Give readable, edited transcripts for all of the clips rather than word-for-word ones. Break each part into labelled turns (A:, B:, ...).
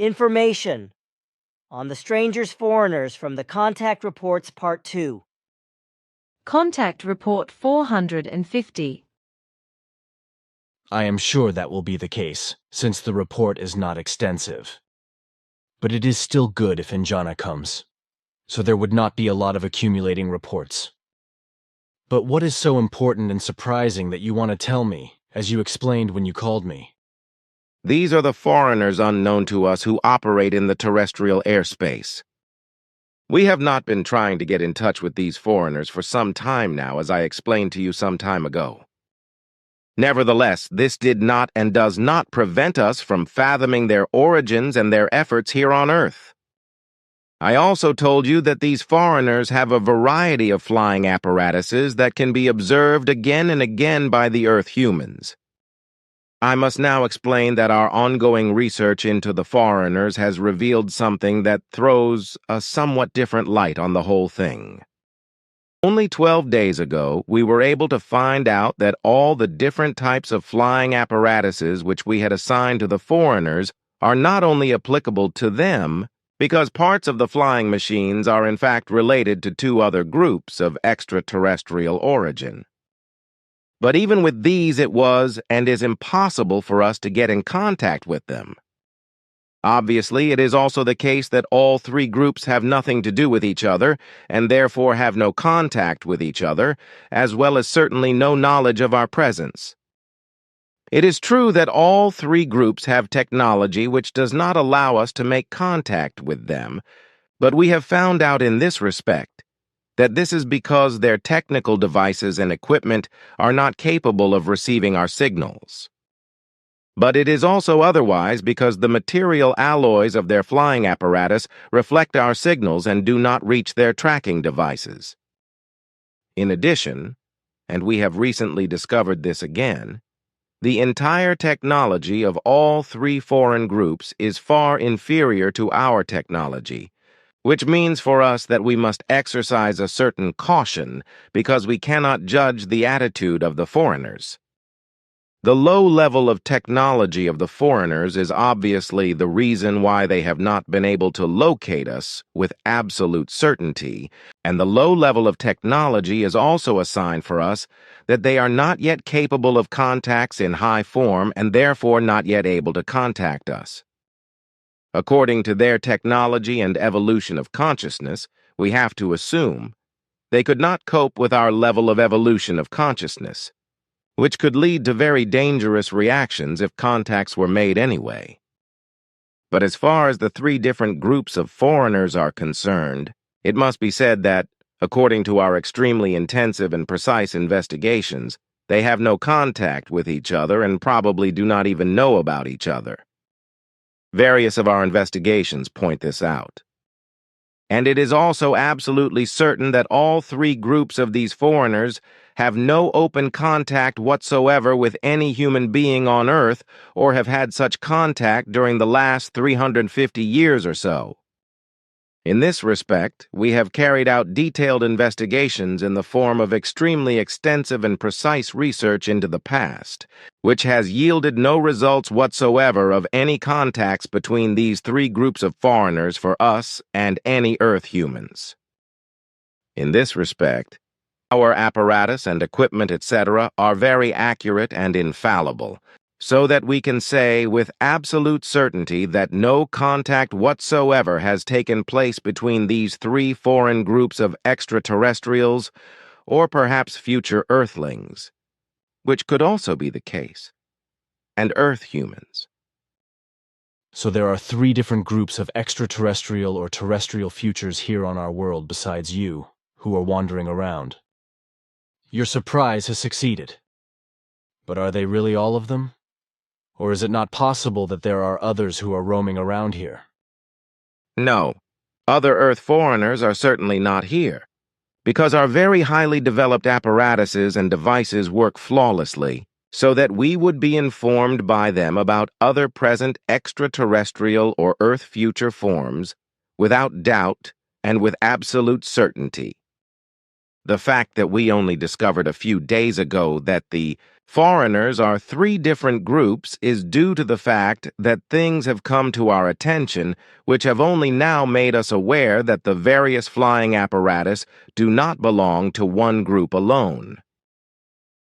A: Information on the strangers foreigners from the Contact Reports Part 2.
B: Contact Report 450.
C: I am sure that will be the case, since the report is not extensive. But it is still good if Injana comes, so there would not be a lot of accumulating reports. But what is so important and surprising that you want to tell me, as you explained when you called me?
D: These are the foreigners unknown to us who operate in the terrestrial airspace. We have not been trying to get in touch with these foreigners for some time now, as I explained to you some time ago. Nevertheless, this did not and does not prevent us from fathoming their origins and their efforts here on Earth. I also told you that these foreigners have a variety of flying apparatuses that can be observed again and again by the Earth humans. I must now explain that our ongoing research into the foreigners has revealed something that throws a somewhat different light on the whole thing. Only 12 days ago, we were able to find out that all the different types of flying apparatuses which we had assigned to the foreigners are not only applicable to them, because parts of the flying machines are in fact related to two other groups of extraterrestrial origin. But even with these, it was and is impossible for us to get in contact with them. Obviously, it is also the case that all three groups have nothing to do with each other, and therefore have no contact with each other, as well as certainly no knowledge of our presence. It is true that all three groups have technology which does not allow us to make contact with them, but we have found out in this respect that this is because their technical devices and equipment are not capable of receiving our signals. But it is also otherwise because the material alloys of their flying apparatus reflect our signals and do not reach their tracking devices. In addition, and we have recently discovered this again, the entire technology of all three foreign groups is far inferior to our technology, which means for us that we must exercise a certain caution because we cannot judge the attitude of the foreigners. The low level of technology of the foreigners is obviously the reason why they have not been able to locate us with absolute certainty, and the low level of technology is also a sign for us that they are not yet capable of contacts in high form and therefore not yet able to contact us. According to their technology and evolution of consciousness, we have to assume they could not cope with our level of evolution of consciousness, which could lead to very dangerous reactions if contacts were made anyway. But as far as the three different groups of foreigners are concerned, it must be said that, according to our extremely intensive and precise investigations, they have no contact with each other and probably do not even know about each other. Various of our investigations point this out. And it is also absolutely certain that all three groups of these foreigners have no open contact whatsoever with any human being on Earth or have had such contact during the last 350 years or so. In this respect, we have carried out detailed investigations in the form of extremely extensive and precise research into the past, which has yielded no results whatsoever of any contacts between these three groups of foreigners for us and any Earth humans. In this respect, our apparatus and equipment, etc., are very accurate and infallible, so that we can say with absolute certainty that no contact whatsoever has taken place between these three foreign groups of extraterrestrials, or perhaps future Earthlings, which could also be the case, and Earth humans.
C: So there are three different groups of extraterrestrial or terrestrial futures here on our world besides you, who are wandering around. Your surprise has succeeded. But are they really all of them? Or is it not possible that there are others who are roaming around here?
D: No, other Earth foreigners are certainly not here, because our very highly developed apparatuses and devices work flawlessly, so that we would be informed by them about other present extraterrestrial or Earth future forms without doubt and with absolute certainty. The fact that we only discovered a few days ago that the foreigners are three different groups is due to the fact that things have come to our attention which have only now made us aware that the various flying apparatus do not belong to one group alone.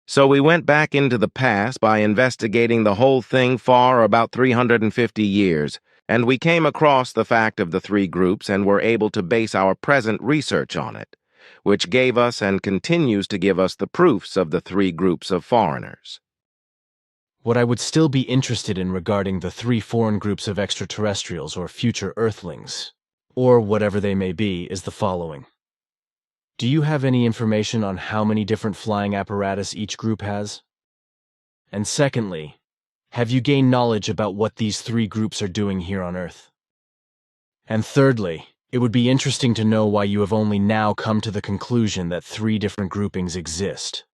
D: So we went back into the past by investigating the whole thing for about 350 years, and we came across the fact of the three groups and were able to base our present research on it, which gave us and continues to give us the proofs of the three groups of foreigners.
C: What I would still be interested in regarding the three foreign groups of extraterrestrials or future Earthlings, or whatever they may be, is the following. Do you have any information on how many different flying apparatus each group has? And secondly, have you gained knowledge about what these three groups are doing here on Earth? And thirdly, it would be interesting to know why you have only now come to the conclusion that three different groupings exist.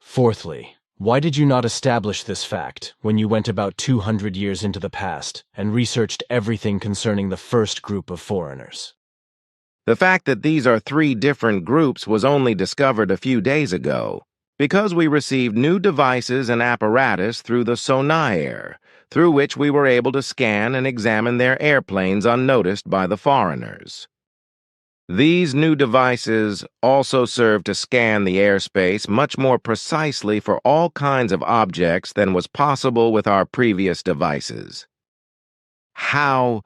C: Fourthly, why did you not establish this fact when you went about 200 years into the past and researched everything concerning the first group of foreigners?
D: The fact that these are three different groups was only discovered a few days ago, because we received new devices and apparatus through the sonar, through which we were able to scan and examine their airplanes unnoticed by the foreigners. These new devices also serve to scan the airspace much more precisely for all kinds of objects than was possible with our previous devices. How?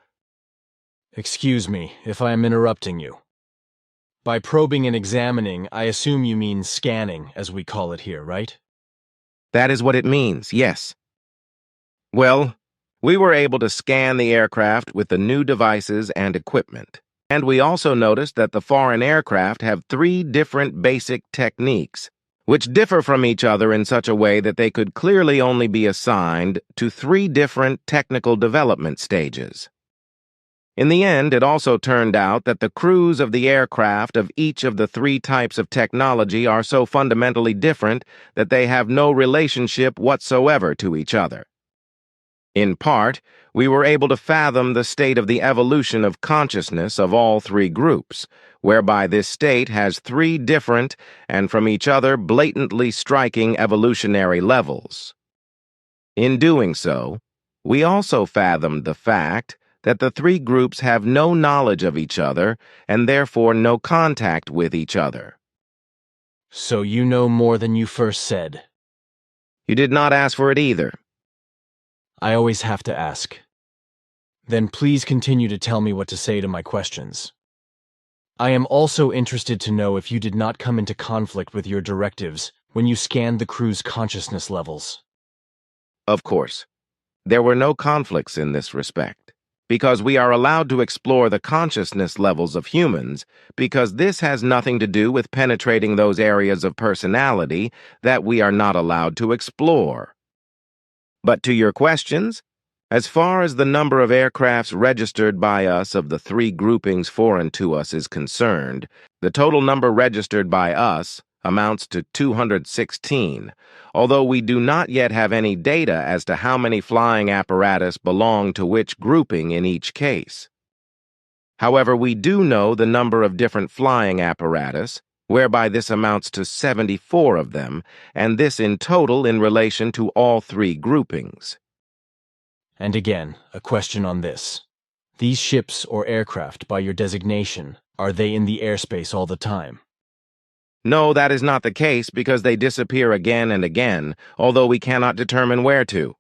C: Excuse me if I am interrupting you. By probing and examining, I assume you mean scanning, as we call it here, right?
D: That is what it means, yes. Well, we were able to scan the aircraft with the new devices and equipment. And we also noticed that the foreign aircraft have three different basic techniques, which differ from each other in such a way that they could clearly only be assigned to three different technical development stages. In the end, it also turned out that the crews of the aircraft of each of the three types of technology are so fundamentally different that they have no relationship whatsoever to each other. In part, we were able to fathom the state of the evolution of consciousness of all three groups, whereby this state has three different and from each other blatantly striking evolutionary levels. In doing so, we also fathomed the fact that the three groups have no knowledge of each other and therefore no contact with each other.
C: So you know more than you first said.
D: You did not ask for it either.
C: I always have to ask. Then please continue to tell me what to say to my questions. I am also interested to know if you did not come into conflict with your directives when you scanned the crew's consciousness levels.
D: Of course, there were no conflicts in this respect, because we are allowed to explore the consciousness levels of humans, because this has nothing to do with penetrating those areas of personality that we are not allowed to explore. But to your questions, as far as the number of aircrafts registered by us of the three groupings foreign to us is concerned, the total number registered by us amounts to 216, although we do not yet have any data as to how many flying apparatus belong to which grouping in each case. However, we do know the number of different flying apparatus, whereby this amounts to 74 of them, and this in total in relation to all three groupings.
C: And again, a question on this. These ships or aircraft, by your designation, are they in the airspace all the time?
D: No, that is not the case because they disappear again and again, although we cannot determine where to.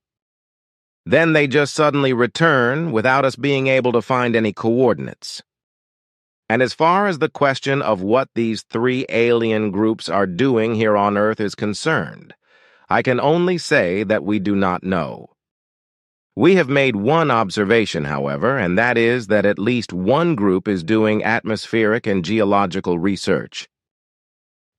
D: Then they just suddenly return without us being able to find any coordinates. And as far as the question of what these three alien groups are doing here on Earth is concerned, I can only say that we do not know. We have made one observation, however, and that is that at least one group is doing atmospheric and geological research.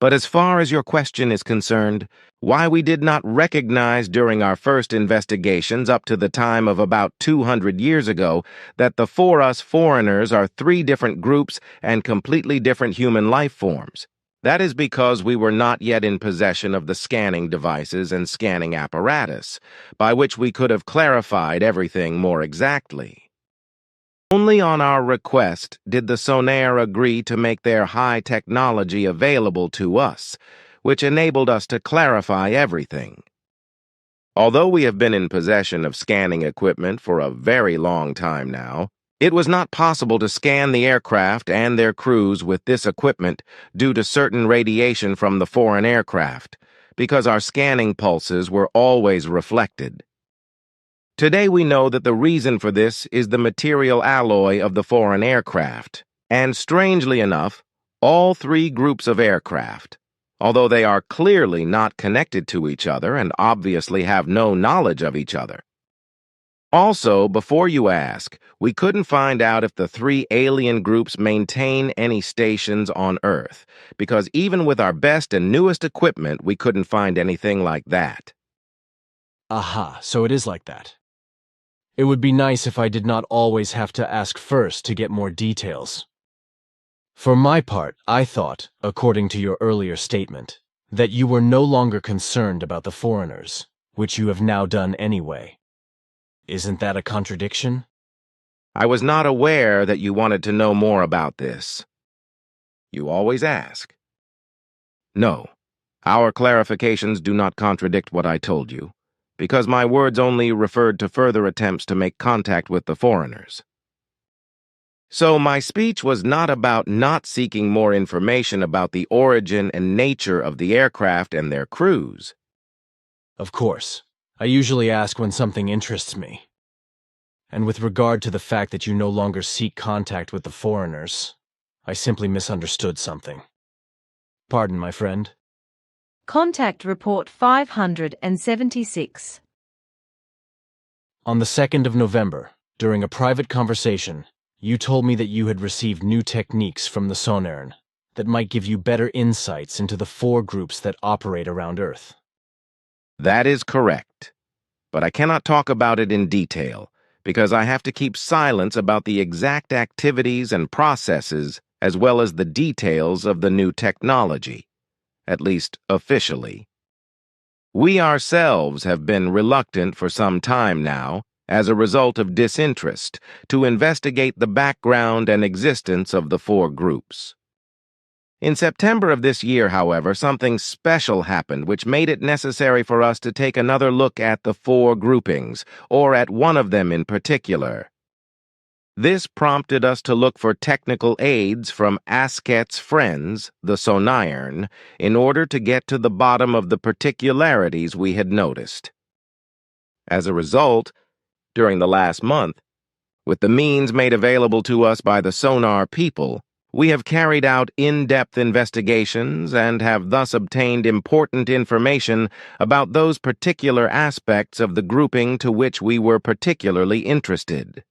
D: But as far as your question is concerned, why we did not recognize during our first investigations up to the time of about 200 years ago that the for us foreigners are three different groups and completely different human life forms, that is because we were not yet in possession of the scanning devices and scanning apparatus, by which we could have clarified everything more exactly. Only on our request did the sonar agree to make their high technology available to us, which enabled us to clarify everything. Although we have been in possession of scanning equipment for a very long time now, it was not possible to scan the aircraft and their crews with this equipment due to certain radiation from the foreign aircraft, because our scanning pulses were always reflected. Today we know that the reason for this is the material alloy of the foreign aircraft, and strangely enough, all three groups of aircraft, although they are clearly not connected to each other and obviously have no knowledge of each other. Also, before you ask, we couldn't find out if the three alien groups maintain any stations on Earth, because even with our best and newest equipment, we couldn't find anything like that.
C: Aha, so it is like that. It would be nice if I did not always have to ask first to get more details. For my part, I thought, according to your earlier statement, that you were no longer concerned about the foreigners, which you have now done anyway. Isn't that a contradiction?
D: I was not aware that you wanted to know more about this. You always ask. No, our clarifications do not contradict what I told you, because my words only referred to further attempts to make contact with the foreigners. So my speech was not about not seeking more information about the origin and nature of the aircraft and their crews.
C: Of course. I usually ask when something interests me. And with regard to the fact that you no longer seek contact with the foreigners, I simply misunderstood something. Pardon, my friend.
B: Contact Report 576.
C: On the 2nd of November, during a private conversation, you told me that you had received new techniques from the Plejaren that might give you better insights into the four groups that operate around Earth.
D: That is correct, but I cannot talk about it in detail, because I have to keep silence about the exact activities and processes as well as the details of the new technology, at least officially. We ourselves have been reluctant for some time now, as a result of disinterest, to investigate the background and existence of the four groups. In September of this year, however, something special happened which made it necessary for us to take another look at the four groupings, or at one of them in particular. This prompted us to look for technical aids from Asket's friends, the Plejaren, in order to get to the bottom of the particularities we had noticed. As a result, during the last month, with the means made available to us by the sonar people, we have carried out in-depth investigations and have thus obtained important information about those particular aspects of the grouping to which we were particularly interested.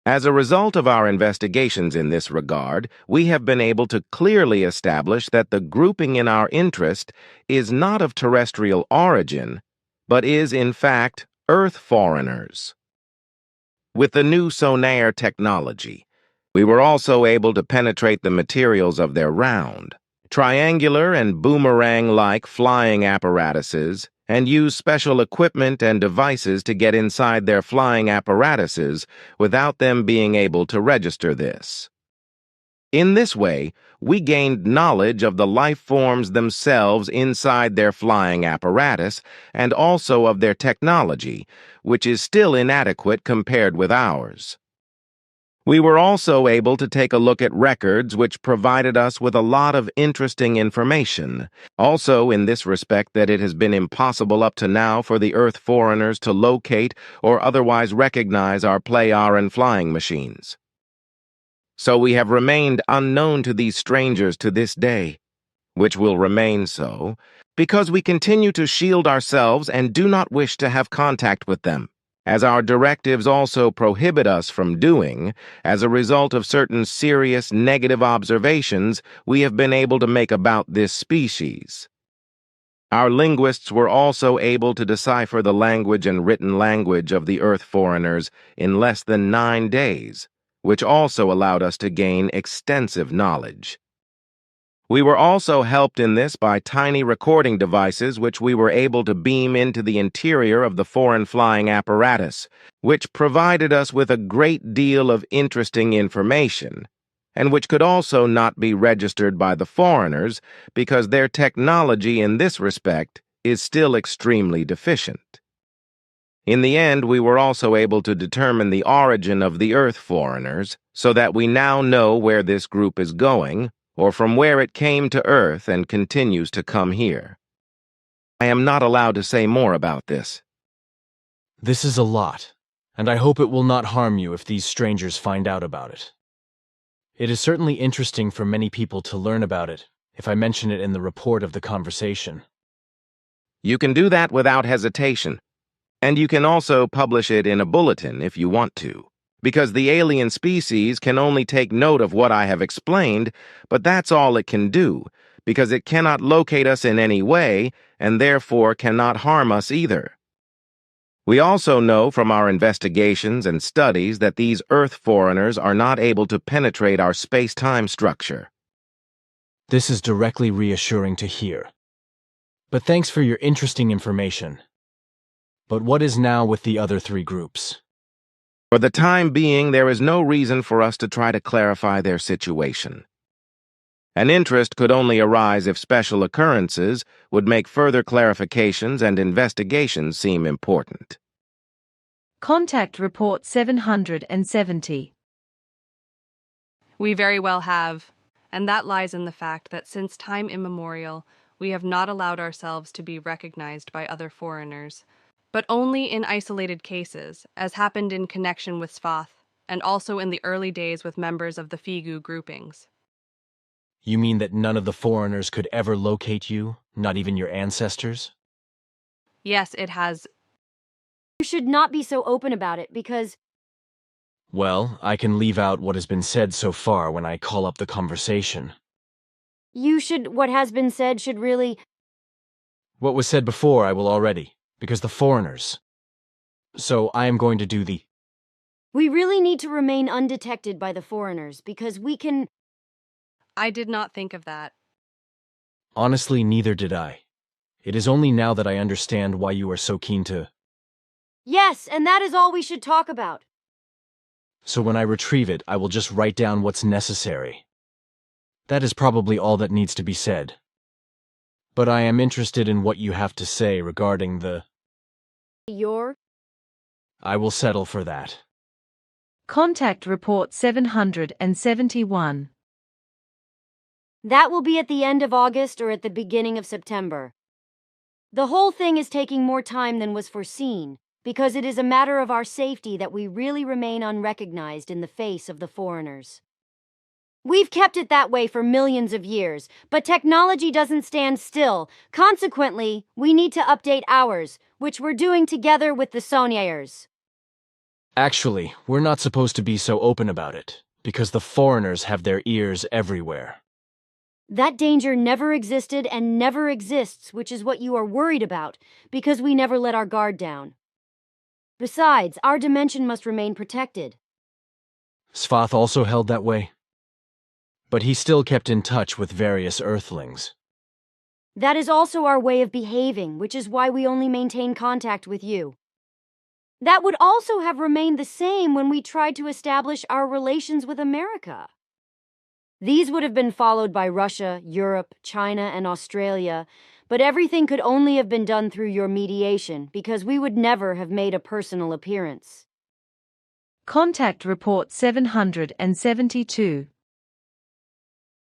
D: As a result of our investigations in this regard, we have been able to clearly establish that the grouping in our interest is not of terrestrial origin, but is, in fact, Earth foreigners. With the new sonar technology, we were also able to penetrate the materials of their round, triangular and boomerang-like flying apparatuses, and use special equipment and devices to get inside their flying apparatuses without them being able to register this. In this way, we gained knowledge of the life forms themselves inside their flying apparatus and also of their technology, which is still inadequate compared with ours. We were also able to take a look at records which provided us with a lot of interesting information, also in this respect that it has been impossible up to now for the Earth foreigners to locate or otherwise recognize our Plejaren flying machines. So we have remained unknown to these strangers to this day, which will remain so, because we continue to shield ourselves and do not wish to have contact with them, as our directives also prohibit us from doing, as a result of certain serious negative observations we have been able to make about this species. Our linguists were also able to decipher the language and written language of the Earth foreigners in less than 9 days, which also allowed us to gain extensive knowledge. We were also helped in this by tiny recording devices which we were able to beam into the interior of the foreign flying apparatus, which provided us with a great deal of interesting information, and which could also not be registered by the foreigners because their technology in this respect is still extremely deficient. In the end, we were also able to determine the origin of the Earth foreigners, so that we now know where this group is going, or from where it came to Earth and continues to come here. I am not allowed to say more about this.
C: This is a lot, and I hope it will not harm you if these strangers find out about it. It is certainly interesting for many people to learn about it, if I mention it in the report of the conversation.
D: You can do that without hesitation. And you can also publish it in a bulletin if you want to, because the alien species can only take note of what I have explained, but that's all it can do, because it cannot locate us in any way, and therefore cannot harm us either. We also know from our investigations and studies that these Earth foreigners are not able to penetrate our space-time structure.
C: This is directly reassuring to hear. But thanks for your interesting information. But what is now with the other three groups?
D: For the time being, there is no reason for us to try to clarify their situation. An interest could only arise if special occurrences would make further clarifications and investigations seem important.
B: Contact Report 770.
E: We very well have, and that lies in the fact that since time immemorial, we have not allowed ourselves to be recognized by other foreigners, but only in isolated cases, as happened in connection with Svath, and also in the early days with members of the Figu groupings.
C: You mean that none of the foreigners could ever locate you, not even your ancestors?
E: Yes, it has.
F: You should not be so open about it because...
C: Well, I can leave out what has been said so far when I call up the conversation.
F: What has been said should really...
C: What was said before I will already, because the foreigners. So I am going to do the...
F: We really need to remain undetected by the foreigners because we can...
E: I did not think of that.
C: Honestly, neither did I. It is only now that I understand why you are so keen to...
F: Yes, and that is all we should talk about.
C: So when I retrieve it, I will just write down what's necessary. That is probably all that needs to be said. But I am interested in what you have to say regarding the... I will settle for that.
B: Contact Report 771.
F: That will be at the end of August or at the beginning of September. The whole thing is taking more time than was foreseen, because it is a matter of our safety that we really remain unrecognized in the face of the foreigners. We've kept it that way for millions of years, but technology doesn't stand still. Consequently, we need to update ours, which we're doing together with the Soniers.
C: Actually, we're not supposed to be so open about it, because the foreigners have their ears everywhere.
F: That danger never existed and never exists, which is what you are worried about, because we never let our guard down. Besides, our dimension must remain protected.
C: Svath also held that way. But he still kept in touch with various Earthlings.
F: That is also our way of behaving, which is why we only maintain contact with you. That would also have remained the same when we tried to establish our relations with America. These would have been followed by Russia, Europe, China, and Australia, but everything could only have been done through your mediation because we would never have made a personal appearance.
B: Contact Report 772.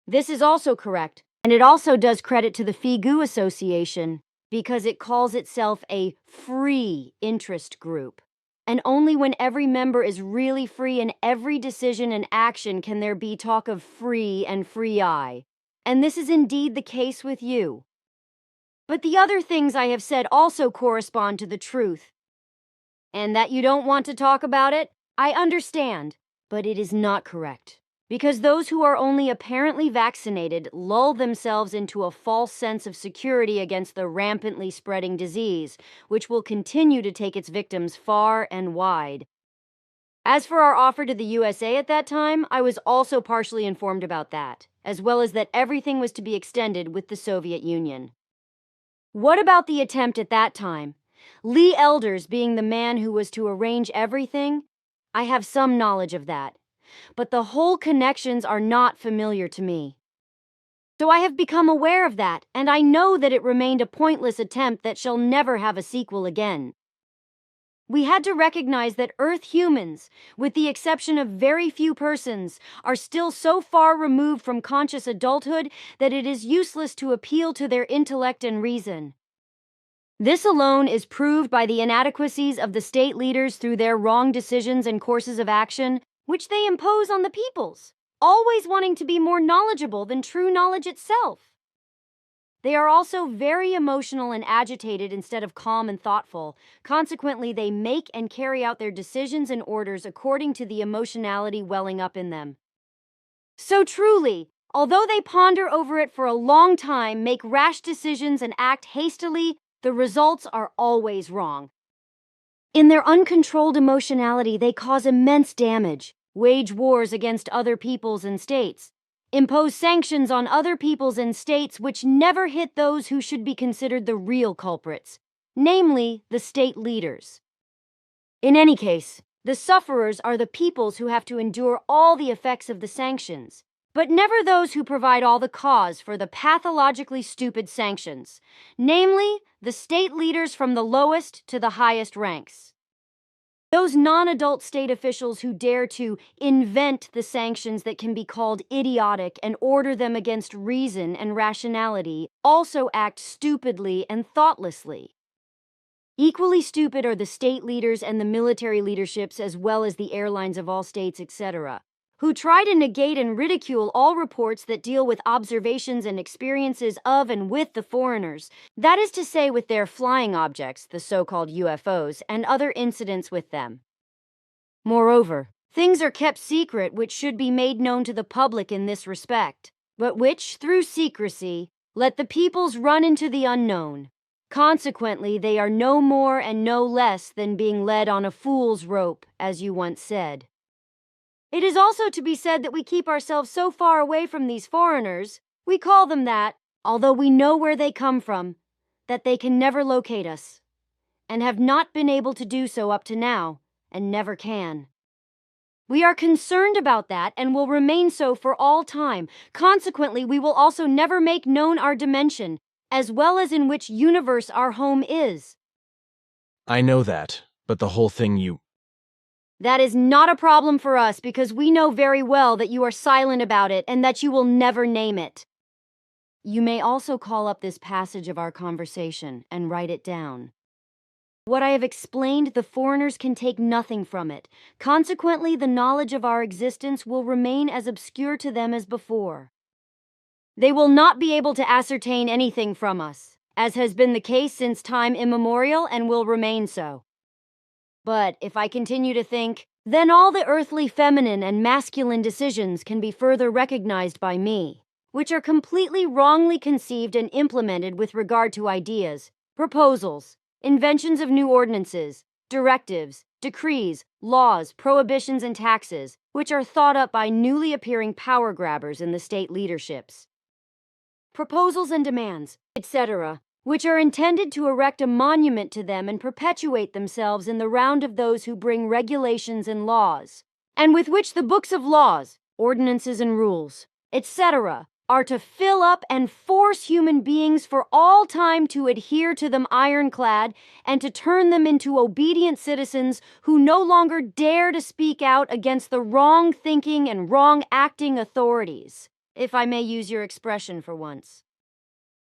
F: This is also correct, and it also does credit to the Figu Association because it calls itself a free interest group. And only when every member is really free in every decision and action can there be talk of free and free I. And this is indeed the case with you. But the other things I have said also correspond to the truth. And that you don't want to talk about it, I understand, but it is not correct. Because those who are only apparently vaccinated lull themselves into a false sense of security against the rampantly spreading disease, which will continue to take its victims far and wide. As for our offer to the USA at that time, I was also partially informed about that, as well as that everything was to be extended with the Soviet Union. What about the attempt at that time? Lee Elders being the man who was to arrange everything? I have some knowledge of that. But the whole connections are not familiar to me. So I have become aware of that, and I know that it remained a pointless attempt that shall never have a sequel again. We had to recognize that Earth humans, with the exception of very few persons, are still so far removed from conscious adulthood that it is useless to appeal to their intellect and reason. This alone is proved by the inadequacies of the state leaders through their wrong decisions and courses of action, which they impose on the peoples, always wanting to be more knowledgeable than true knowledge itself. They are also very emotional and agitated instead of calm and thoughtful. Consequently, they make and carry out their decisions and orders according to the emotionality welling up in them. So truly, although they ponder over it for a long time, make rash decisions and act hastily, the results are always wrong. In their uncontrolled emotionality, they cause immense damage, wage wars against other peoples and states, impose sanctions on other peoples and states which never hit those who should be considered the real culprits, namely the state leaders. In any case, the sufferers are the peoples who have to endure all the effects of the sanctions, but never those who provide all the cause for the pathologically stupid sanctions, namely the state leaders from the lowest to the highest ranks. Those non-adult state officials who dare to invent the sanctions that can be called idiotic and order them against reason and rationality also act stupidly and thoughtlessly. Equally stupid are the state leaders and the military leaderships, as well as the airlines of all states, etc., who try to negate and ridicule all reports that deal with observations and experiences of and with the foreigners, that is to say with their flying objects, the so-called UFOs, and other incidents with them. Moreover, things are kept secret which should be made known to the public in this respect, but which, through secrecy, let the peoples run into the unknown. Consequently, they are no more and no less than being led on a fool's rope, as you once said. It is also to be said that we keep ourselves so far away from these foreigners, we call them that, although we know where they come from, that they can never locate us, and have not been able to do so up to now, and never can. We are concerned about that and will remain so for all time. Consequently, we will also never make known our dimension, as well as in which universe our home is.
C: I know that, but the whole thing
F: That is not a problem for us because we know very well that you are silent about it and that you will never name it. You may also call up this passage of our conversation and write it down. What I have explained, the foreigners can take nothing from it. Consequently, the knowledge of our existence will remain as obscure to them as before. They will not be able to ascertain anything from us, as has been the case since time immemorial and will remain so. But if I continue to think, then all the earthly feminine and masculine decisions can be further recognized by me, which are completely wrongly conceived and implemented with regard to ideas, proposals, inventions of new ordinances, directives, decrees, laws, prohibitions, and taxes, which are thought up by newly appearing power grabbers in the state leaderships. Proposals and demands, etc., which are intended to erect a monument to them and perpetuate themselves in the round of those who bring regulations and laws, and with which the books of laws, ordinances and rules, etc., are to fill up and force human beings for all time to adhere to them ironclad and to turn them into obedient citizens who no longer dare to speak out against the wrong thinking and wrong acting authorities, if I may use your expression for once.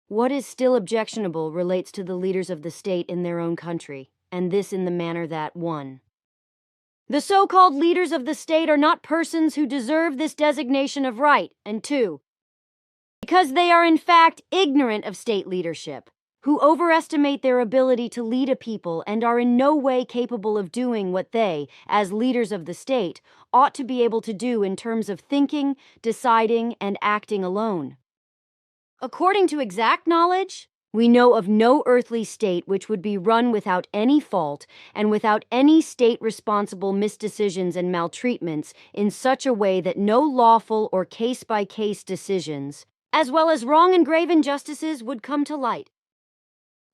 F: What is still objectionable relates to the leaders of the state in their own country, and this in the manner that 1. The so-called leaders of the state are not persons who deserve this designation of right, and 2. Because they are in fact ignorant of state leadership, who overestimate their ability to lead a people and are in no way capable of doing what they, as leaders of the state, ought to be able to do in terms of thinking, deciding, and acting alone. According to exact knowledge, we know of no earthly state which would be run without any fault and without any state-responsible misdecisions and maltreatments in such a way that no lawful or case-by-case decisions, as well as wrong and grave injustices, would come to light.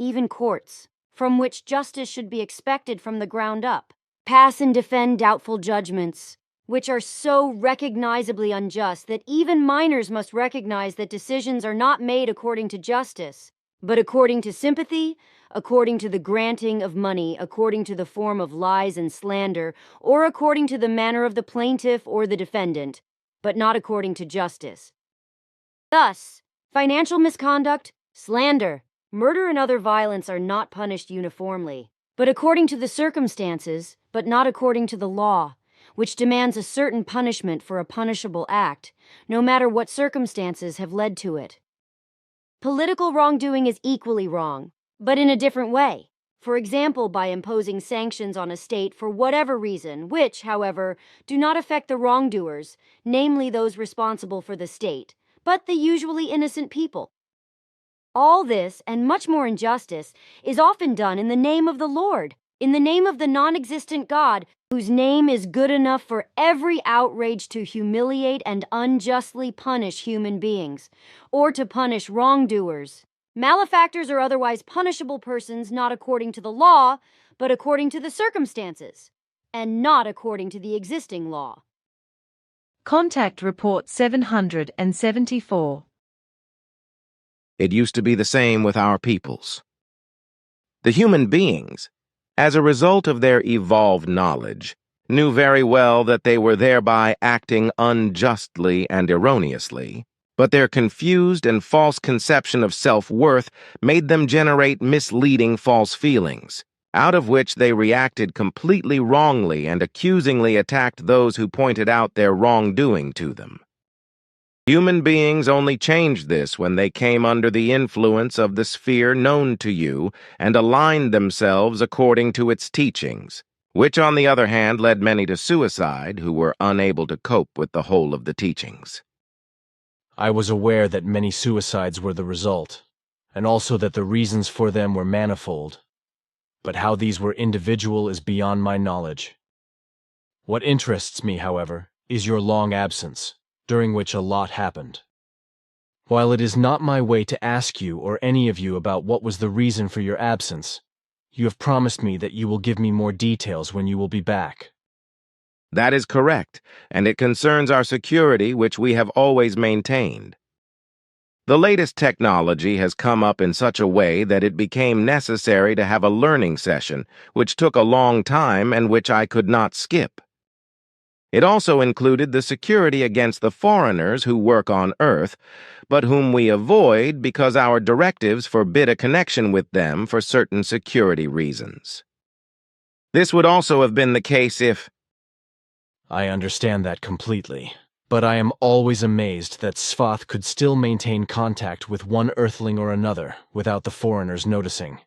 F: Even courts, from which justice should be expected from the ground up, pass and defend doubtful judgments, which are so recognizably unjust that even minors must recognize that decisions are not made according to justice, but according to sympathy, according to the granting of money, according to the form of lies and slander, or according to the manner of the plaintiff or the defendant, but not according to justice. Thus, financial misconduct, slander, murder, and other violence are not punished uniformly, but according to the circumstances, but not according to the law, which demands a certain punishment for a punishable act, no matter what circumstances have led to it. Political wrongdoing is equally wrong, but in a different way. For example, by imposing sanctions on a state for whatever reason, which, however, do not affect the wrongdoers, namely those responsible for the state, but the usually innocent people. All this, and much more injustice, is often done in the name of the Lord, in the name of the non-existent God, whose name is good enough for every outrage to humiliate and unjustly punish human beings, or to punish wrongdoers, malefactors or otherwise punishable persons not according to the law, but according to the circumstances, and not according to the existing law.
B: Contact Report 774.
D: It used to be the same with our peoples. The human beings, as a result of their evolved knowledge, knew very well that they were thereby acting unjustly and erroneously, but their confused and false conception of self-worth made them generate misleading false feelings, out of which they reacted completely wrongly and accusingly attacked those who pointed out their wrongdoing to them. Human beings only changed this when they came under the influence of the sphere known to you and aligned themselves according to its teachings, which on the other hand led many to suicide who were unable to cope with the whole of the teachings.
C: I was aware that many suicides were the result, and also that the reasons for them were manifold. But how these were individual is beyond my knowledge. What interests me, however, is your long absence, during which a lot happened. While it is not my way to ask you or any of you about what was the reason for your absence, you have promised me that you will give me more details when you will be back.
D: That is correct, and it concerns our security, which we have always maintained. The latest technology has come up in such a way that it became necessary to have a learning session, which took a long time and which I could not skip. It also included the security against the foreigners who work on Earth, but whom we avoid because our directives forbid a connection with them for certain security reasons. This would also have been the case if...
C: I understand that completely, but I am always amazed that Svath could still maintain contact with one Earthling or another without the foreigners noticing.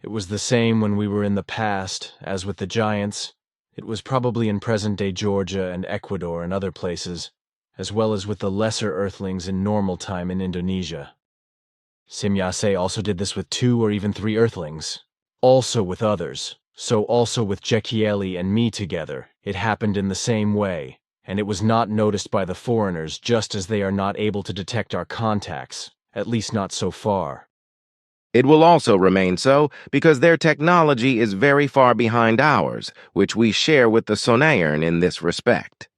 C: It was the same when we were in the past, as with the giants. It was probably in present-day Georgia and Ecuador and other places, as well as with the lesser Earthlings in normal time in Indonesia. Simyase also did this with 2 or even 3 Earthlings, also with others, so also with Jekieli and me together, it happened in the same way, and it was not noticed by the foreigners just as they are not able to detect our contacts, at least not so far.
D: It will also remain so because their technology is very far behind ours, which we share with the Plejaren in this respect.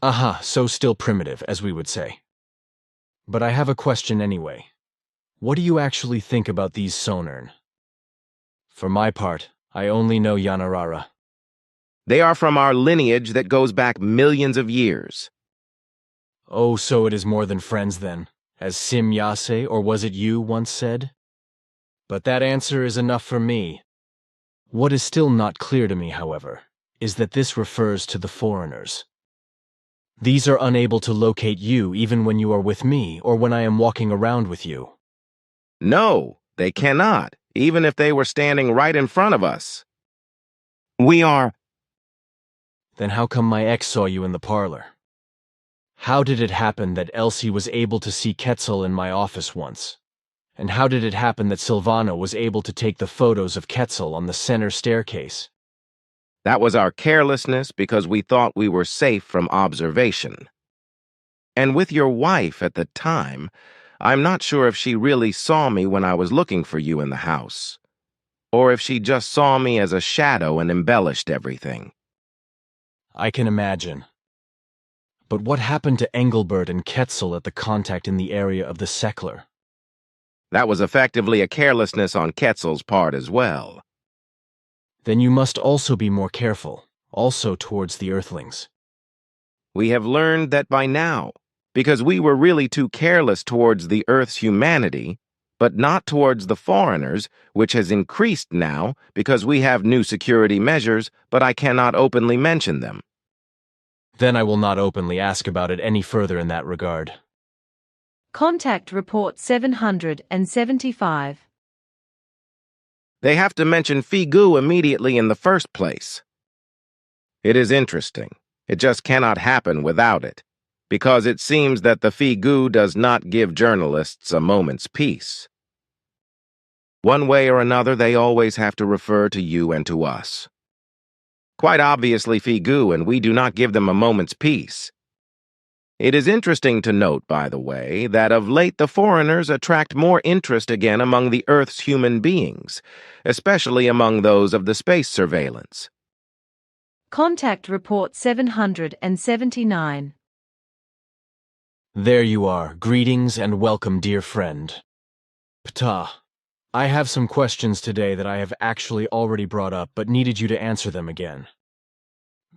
C: Aha, so still primitive, as we would say. But I have a question anyway. What do you actually think about these Plejaren? For my part, I only know Yanarara.
D: They are from our lineage that goes back millions of years.
C: Oh, so it is more than friends then, as Simyase, or was it you, once said? But that answer is enough for me. What is still not clear to me, however, is that this refers to the foreigners. These are unable to locate you even when you are with me or when I am walking around with you.
D: No, they cannot, even if they were standing right in front of us. We are...
C: Then how come my ex saw you in the parlor? How did it happen that Elsie was able to see Quetzal in my office once? And how did it happen that Silvana was able to take the photos of Quetzal on the center staircase?
D: That was our carelessness because we thought we were safe from observation. And with your wife at the time, I'm not sure if she really saw me when I was looking for you in the house, or if she just saw me as a shadow and embellished everything.
C: I can imagine. But what happened to Engelbert and Ketzel at the contact in the area of the Seckler?
D: That was effectively a carelessness on Ketzel's part as well.
C: Then you must also be more careful, also towards the Earthlings.
D: We have learned that by now, because we were really too careless towards the Earth's humanity, but not towards the foreigners, which has increased now because we have new security measures, but I cannot openly mention them.
C: Then I will not openly ask about it any further in that regard.
B: Contact Report 775.
D: They have to mention Figu immediately in the first place. It is interesting. It just cannot happen without it, because it seems that the Figu does not give journalists a moment's peace. One way or another, they always have to refer to you and to us. Quite obviously Figu, and we do not give them a moment's peace. It is interesting to note, by the way, that of late the foreigners attract more interest again among the Earth's human beings, especially among those of the space surveillance.
B: Contact Report 779.
C: There you are. Greetings and welcome, dear friend. Ptah, I have some questions today that I have actually already brought up but needed you to answer them again.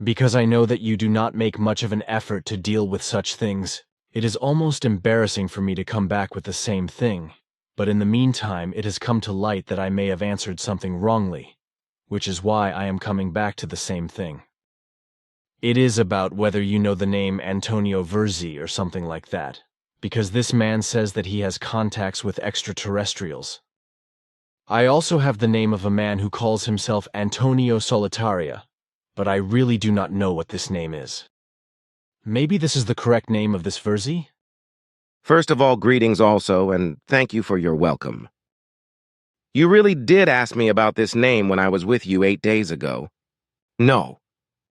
C: Because I know that you do not make much of an effort to deal with such things, it is almost embarrassing for me to come back with the same thing, but in the meantime it has come to light that I may have answered something wrongly, which is why I am coming back to the same thing. It is about whether you know the name Antonio Verzi or something like that, because this man says that he has contacts with extraterrestrials. I also have the name of a man who calls himself Antonio Solitaria, but I really do not know what this name is. Maybe this is the correct name of this Verzi?
D: First of all, greetings also, and thank you for your welcome. You really did ask me about this name when I was with you 8 days ago. No,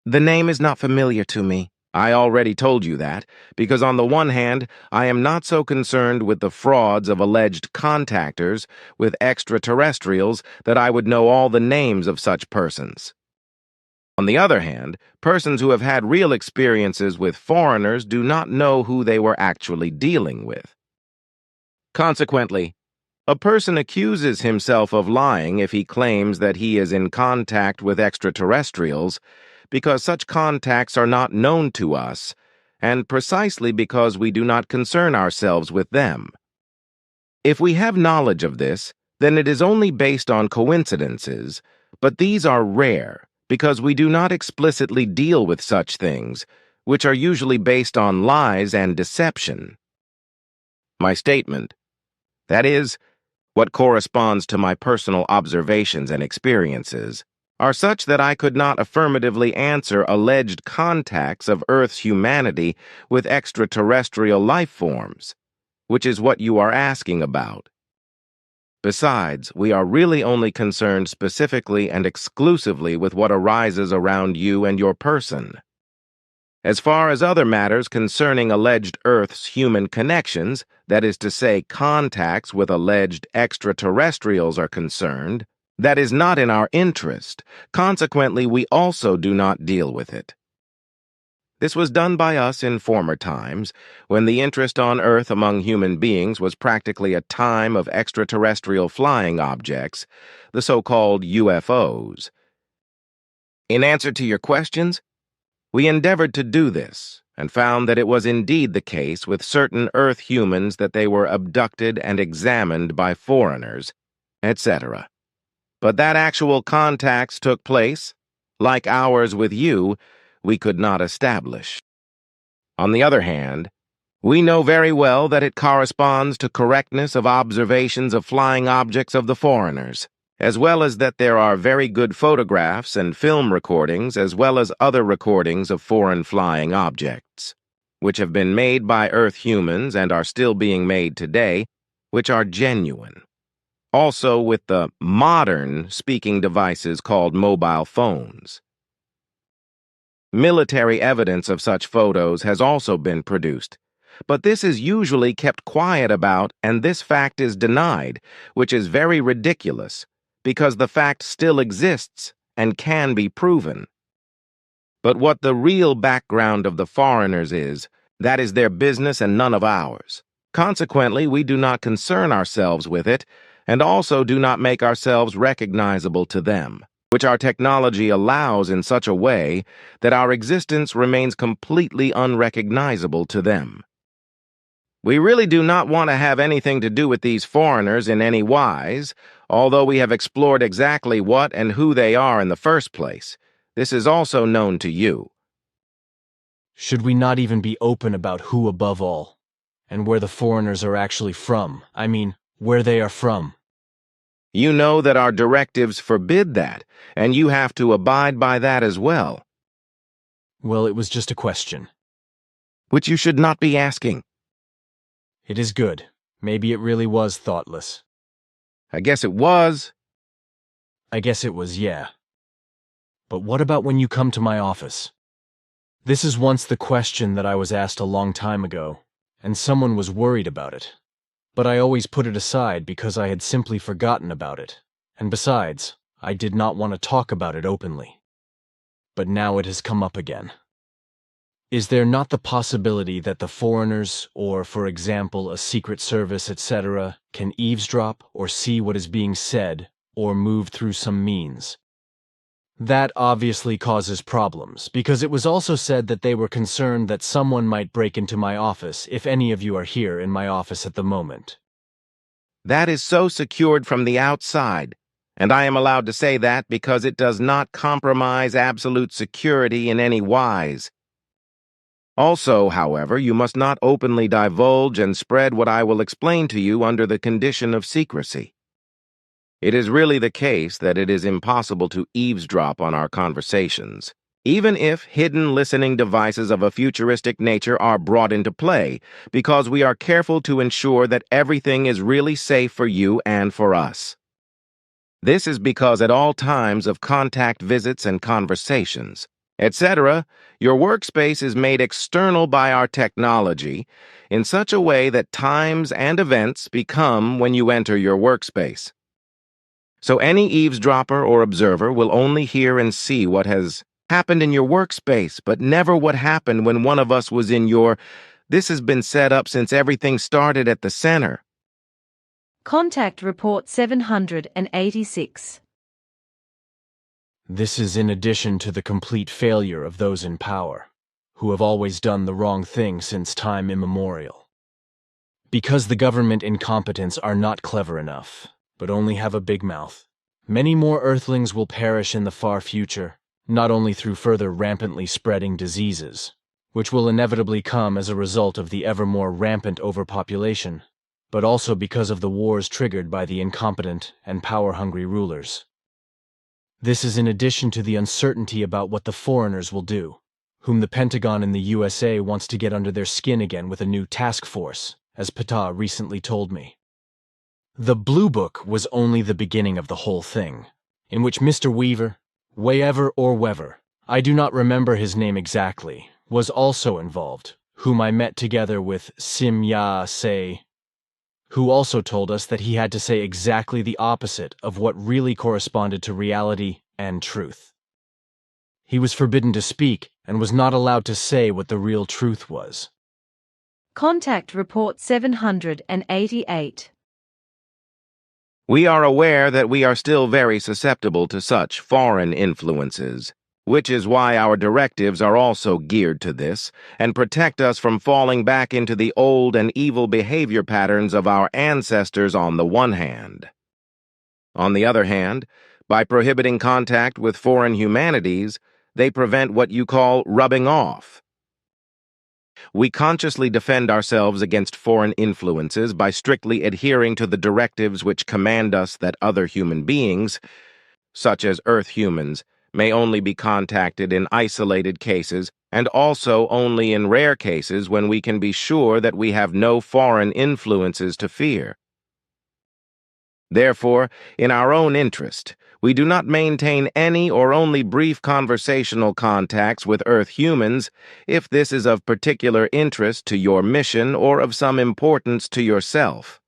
D: the name is not familiar to me. I already told you that, because on the one hand, I am not so concerned with the frauds of alleged contactors with extraterrestrials that I would know all the names of such persons. On the other hand, persons who have had real experiences with foreigners do not know who they were actually dealing with. Consequently, a person accuses himself of lying if he claims that he is in contact with extraterrestrials, because such contacts are not known to us, and precisely because we do not concern ourselves with them. If we have knowledge of this, then it is only based on coincidences, but these are rare, because we do not explicitly deal with such things, which are usually based on lies and deception. My statement, that is, what corresponds to my personal observations and experiences, are such that I could not affirmatively answer alleged contacts of Earth's humanity with extraterrestrial life forms, which is what you are asking about. Besides, we are really only concerned specifically and exclusively with what arises around you and your person. As far as other matters concerning alleged Earth's human connections, that is to say, contacts with alleged extraterrestrials are concerned, that is not in our interest. Consequently, we also do not deal with it. This was done by us in former times, when the interest on Earth among human beings was practically a time of extraterrestrial flying objects, the so-called UFOs. In answer to your questions, we endeavored to do this, and found that it was indeed the case with certain Earth humans that they were abducted and examined by foreigners, etc. But that actual contacts took place, like ours with you, we could not establish. On the other hand, we know very well that it corresponds to correctness of observations of flying objects of the foreigners, as well as that there are very good photographs and film recordings as well as other recordings of foreign flying objects, which have been made by Earth humans and are still being made today, which are genuine. Also with the modern speaking devices called mobile phones. Military evidence of such photos has also been produced, but this is usually kept quiet about, and this fact is denied, which is very ridiculous, because the fact still exists and can be proven. But what the real background of the foreigners is, that is their business and none of ours. Consequently, we do not concern ourselves with it, and also do not make ourselves recognizable to them, which our technology allows in such a way that our existence remains completely unrecognizable to them. We really do not want to have anything to do with these foreigners in any wise, although we have explored exactly what and who they are in the first place. This is also known to you.
C: Should we not even be open about who above all, and where the foreigners are actually from? I mean, where they are from.
D: You know that our directives forbid that, and you have to abide by that as well.
C: Well, it was just a question.
D: Which you should not be asking.
C: It is good. Maybe it really was thoughtless.
D: I guess it was.
C: I guess it was, yeah. But what about when you come to my office? This is once the question that I was asked a long time ago, and someone was worried about it. But I always put it aside because I had simply forgotten about it, and besides, I did not want to talk about it openly. But now it has come up again. Is there not the possibility that the foreigners, or for example a secret service, etc., can eavesdrop or see what is being said, or move through some means? That obviously causes problems, because it was also said that they were concerned that someone might break into my office if any of you are here in my office at the moment.
D: That is so secured from the outside, and I am allowed to say that because it does not compromise absolute security in any wise. Also, however, you must not openly divulge and spread what I will explain to you under the condition of secrecy. It is really the case that it is impossible to eavesdrop on our conversations, even if hidden listening devices of a futuristic nature are brought into play, because we are careful to ensure that everything is really safe for you and for us. This is because at all times of contact visits and conversations, etc., your workspace is made external by our technology in such a way that times and events become when you enter your workspace. So any eavesdropper or observer will only hear and see what has happened in your workspace, but never what happened when one of us was in your... This has been set up since everything started at the center.
B: Contact Report 786.
C: This is in addition to the complete failure of those in power, who have always done the wrong thing since time immemorial. Because the government incompetents are not clever enough, but only have a big mouth, many more Earthlings will perish in the far future, not only through further rampantly spreading diseases, which will inevitably come as a result of the ever more rampant overpopulation, but also because of the wars triggered by the incompetent and power-hungry rulers. This is in addition to the uncertainty about what the foreigners will do, whom the Pentagon in the USA wants to get under their skin again with a new task force, as Ptah recently told me. The Blue Book was only the beginning of the whole thing, in which Mr. Weaver, Wayever or Wever, I do not remember his name exactly, was also involved, whom I met together with Sim Ya Se, who also told us that he had to say exactly the opposite of what really corresponded to reality and truth. He was forbidden to speak and was not allowed to say what the real truth was.
B: Contact Report 788.
D: We are aware that we are still very susceptible to such foreign influences, which is why our directives are also geared to this and protect us from falling back into the old and evil behavior patterns of our ancestors on the one hand. On the other hand, by prohibiting contact with foreign humanities, they prevent what you call rubbing off. We consciously defend ourselves against foreign influences by strictly adhering to the directives which command us that other human beings, such as Earth humans, may only be contacted in isolated cases and also only in rare cases when we can be sure that we have no foreign influences to fear. Therefore, in our own interest, we do not maintain any or only brief conversational contacts with Earth humans if this is of particular interest to your mission or of some importance to yourself.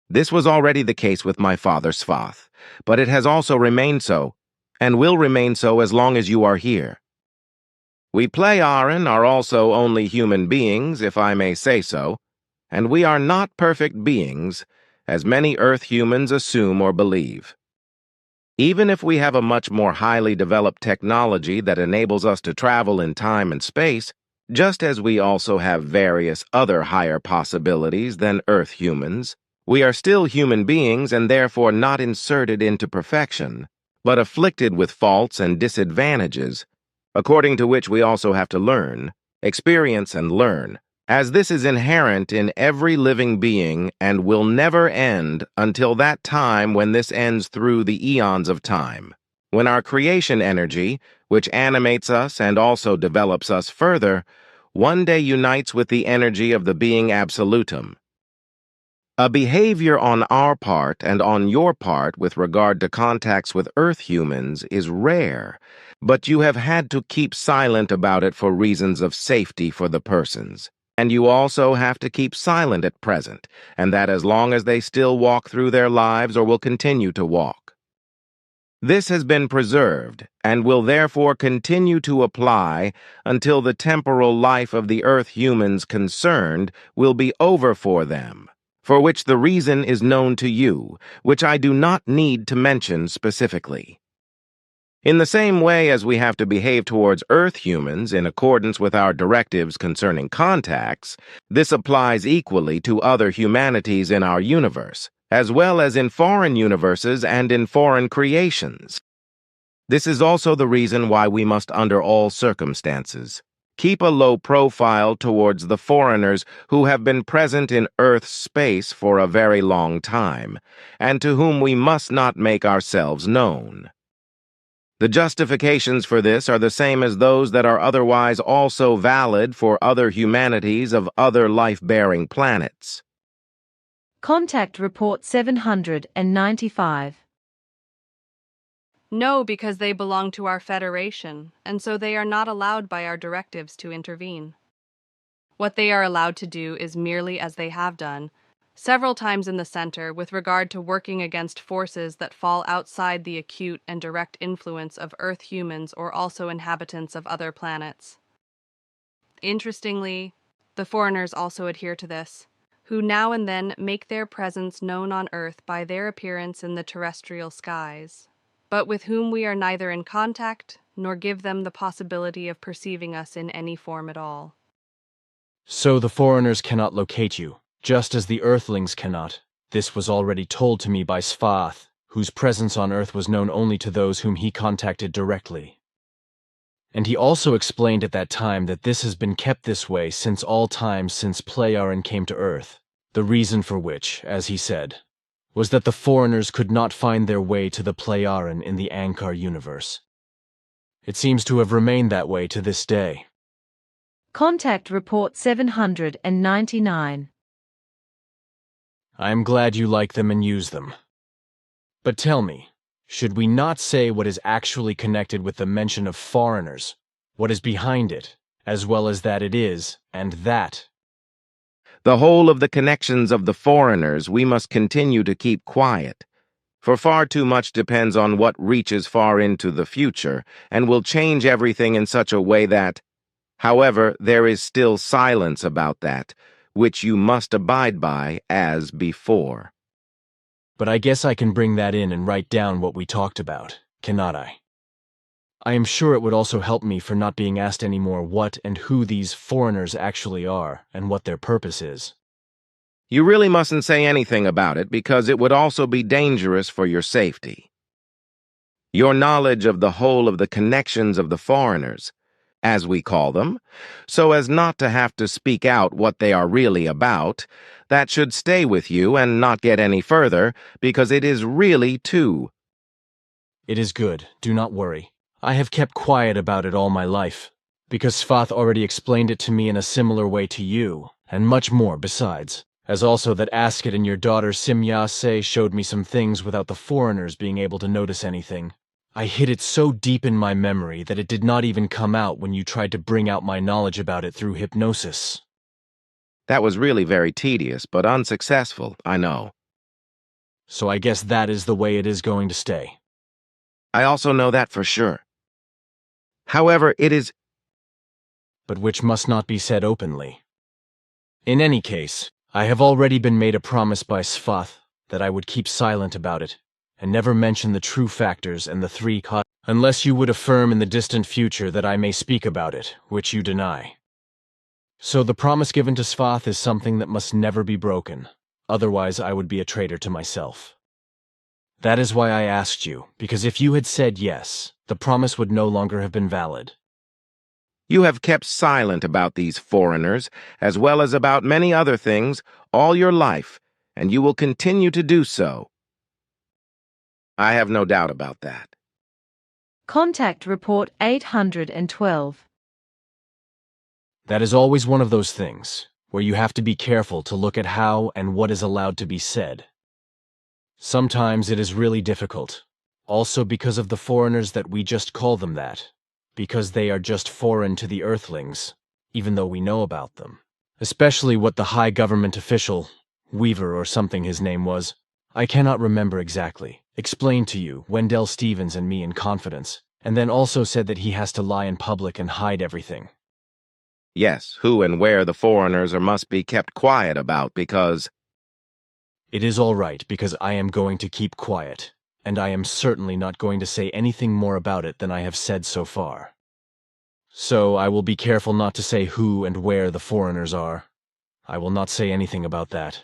D: This was already the case with my father Svath, but it has also remained so, and will remain so as long as you are here. We Plejaren are also only human beings, if I may say so, and we are not perfect beings, as many Earth humans assume or believe. Even if we have a much more highly developed technology that enables us to travel in time and space, just as we also have various other higher possibilities than Earth humans, we are still human beings and therefore not inserted into perfection, but afflicted with faults and disadvantages, according to which we also have to learn, experience and learn, as this is inherent in every living being and will never end until that time when this ends through the eons of time, when our creation energy, which animates us and also develops us further, one day unites with the energy of the being absolutum. A behavior on our part and on your part with regard to contacts with Earth humans is rare, but you have had to keep silent about it for reasons of safety for the persons. And you also have to keep silent at present, and that as long as they still walk through their lives or will continue to walk. This has been preserved, and will therefore continue to apply until the temporal life of the Earth humans concerned will be over for them, for which the reason is known to you, which I do not need to mention specifically. In the same way as we have to behave towards Earth humans in accordance with our directives concerning contacts, this applies equally to other humanities in our universe, as well as in foreign universes and in foreign creations. This is also the reason why we must, under all circumstances, keep a low profile towards the foreigners who have been present in Earth's space for a very long time, and to whom we must not make ourselves known. The justifications for this are the same as those that are otherwise also valid for other humanities of other life-bearing planets.
B: Contact Report 795.
E: No, because they belong to our Federation, and so they are not allowed by our directives to intervene. What they are allowed to do is merely as they have done, several times in the center, with regard to working against forces that fall outside the acute and direct influence of Earth humans or also inhabitants of other planets. Interestingly, the foreigners also adhere to this, who now and then make their presence known on Earth by their appearance in the terrestrial skies, but with whom we are neither in contact nor give them the possibility of perceiving us in any form at all.
C: So the foreigners cannot locate you, just as the Earthlings cannot. This was already told to me by Svath, whose presence on Earth was known only to those whom he contacted directly. And he also explained at that time that this has been kept this way since all time since Plejaren came to Earth, the reason for which, as he said, was that the foreigners could not find their way to the Plejaren in the Ankar universe. It seems to have remained that way to this day.
B: Contact Report 799.
C: I am glad you like them and use them. But tell me, should we not say what is actually connected with the mention of foreigners, what is behind it, as well as that it is, and that?
D: The whole of the connections of the foreigners we must continue to keep quiet, for far too much depends on what reaches far into the future and will change everything in such a way that, however, there is still silence about that, which you must abide by as before.
C: But I guess I can bring that in and write down what we talked about, cannot I? I am sure it would also help me for not being asked anymore what and who these foreigners actually are and what their purpose is.
D: You really mustn't say anything about it because it would also be dangerous for your safety. Your knowledge of the whole of the connections of the foreigners, as we call them, so as not to have to speak out what they are really about, that should stay with you and not get any further, because it is really too.
C: It is good, do not worry. I have kept quiet about it all my life, because Svath already explained it to me in a similar way to you, and much more besides, as also that Asket and your daughter Simyase showed me some things without the foreigners being able to notice anything. I hid it so deep in my memory that it did not even come out when you tried to bring out my knowledge about it through hypnosis.
D: That was really very tedious, but unsuccessful, I know.
C: So I guess that is the way it is going to stay.
D: I also know that for sure. However, it is
C: but which must not be said openly. In any case, I have already been made a promise by Svath that I would keep silent about it, and never mention the true factors and the three unless you would affirm in the distant future that I may speak about it, which you deny. So the promise given to Svath is something that must never be broken, otherwise I would be a traitor to myself. That is why I asked you, because if you had said yes, the promise would no longer have been valid.
D: You have kept silent about these foreigners, as well as about many other things, all your life, and you will continue to do so. I have no doubt about that.
B: Contact Report 812.
C: That is always one of those things, where you have to be careful to look at how and what is allowed to be said. Sometimes it is really difficult, also because of the foreigners that we just call them that, because they are just foreign to the Earthlings, even though we know about them. Especially what the high government official, Weaver or something his name was, I cannot remember exactly, explained to you, Wendell Stevens and me in confidence, and then also said that he has to lie in public and hide everything.
D: Yes, who and where the foreigners are must be kept quiet about because...
C: It is all right, because I am going to keep quiet, and I am certainly not going to say anything more about it than I have said so far. So I will be careful not to say who and where the foreigners are. I will not say anything about that.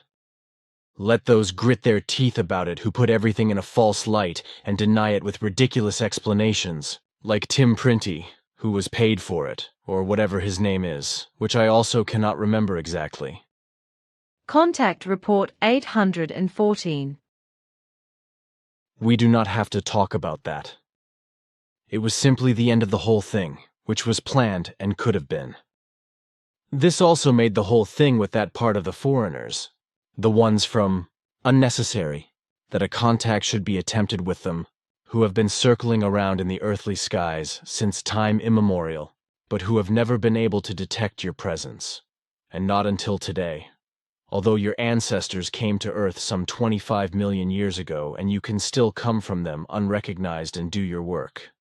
C: Let those grit their teeth about it who put everything in a false light and deny it with ridiculous explanations, like Tim Printy, who was paid for it, or whatever his name is, which I also cannot remember exactly.
B: Contact Report 814.
C: We do not have to talk about that. It was simply the end of the whole thing, which was planned and could have been. This also made the whole thing with that part of the foreigners, the ones from unnecessary, that a contact should be attempted with them, who have been circling around in the earthly skies since time immemorial, but who have never been able to detect your presence, and not until today. Although your ancestors came to Earth some 25 million years ago, and you can still come from them unrecognized and do your work.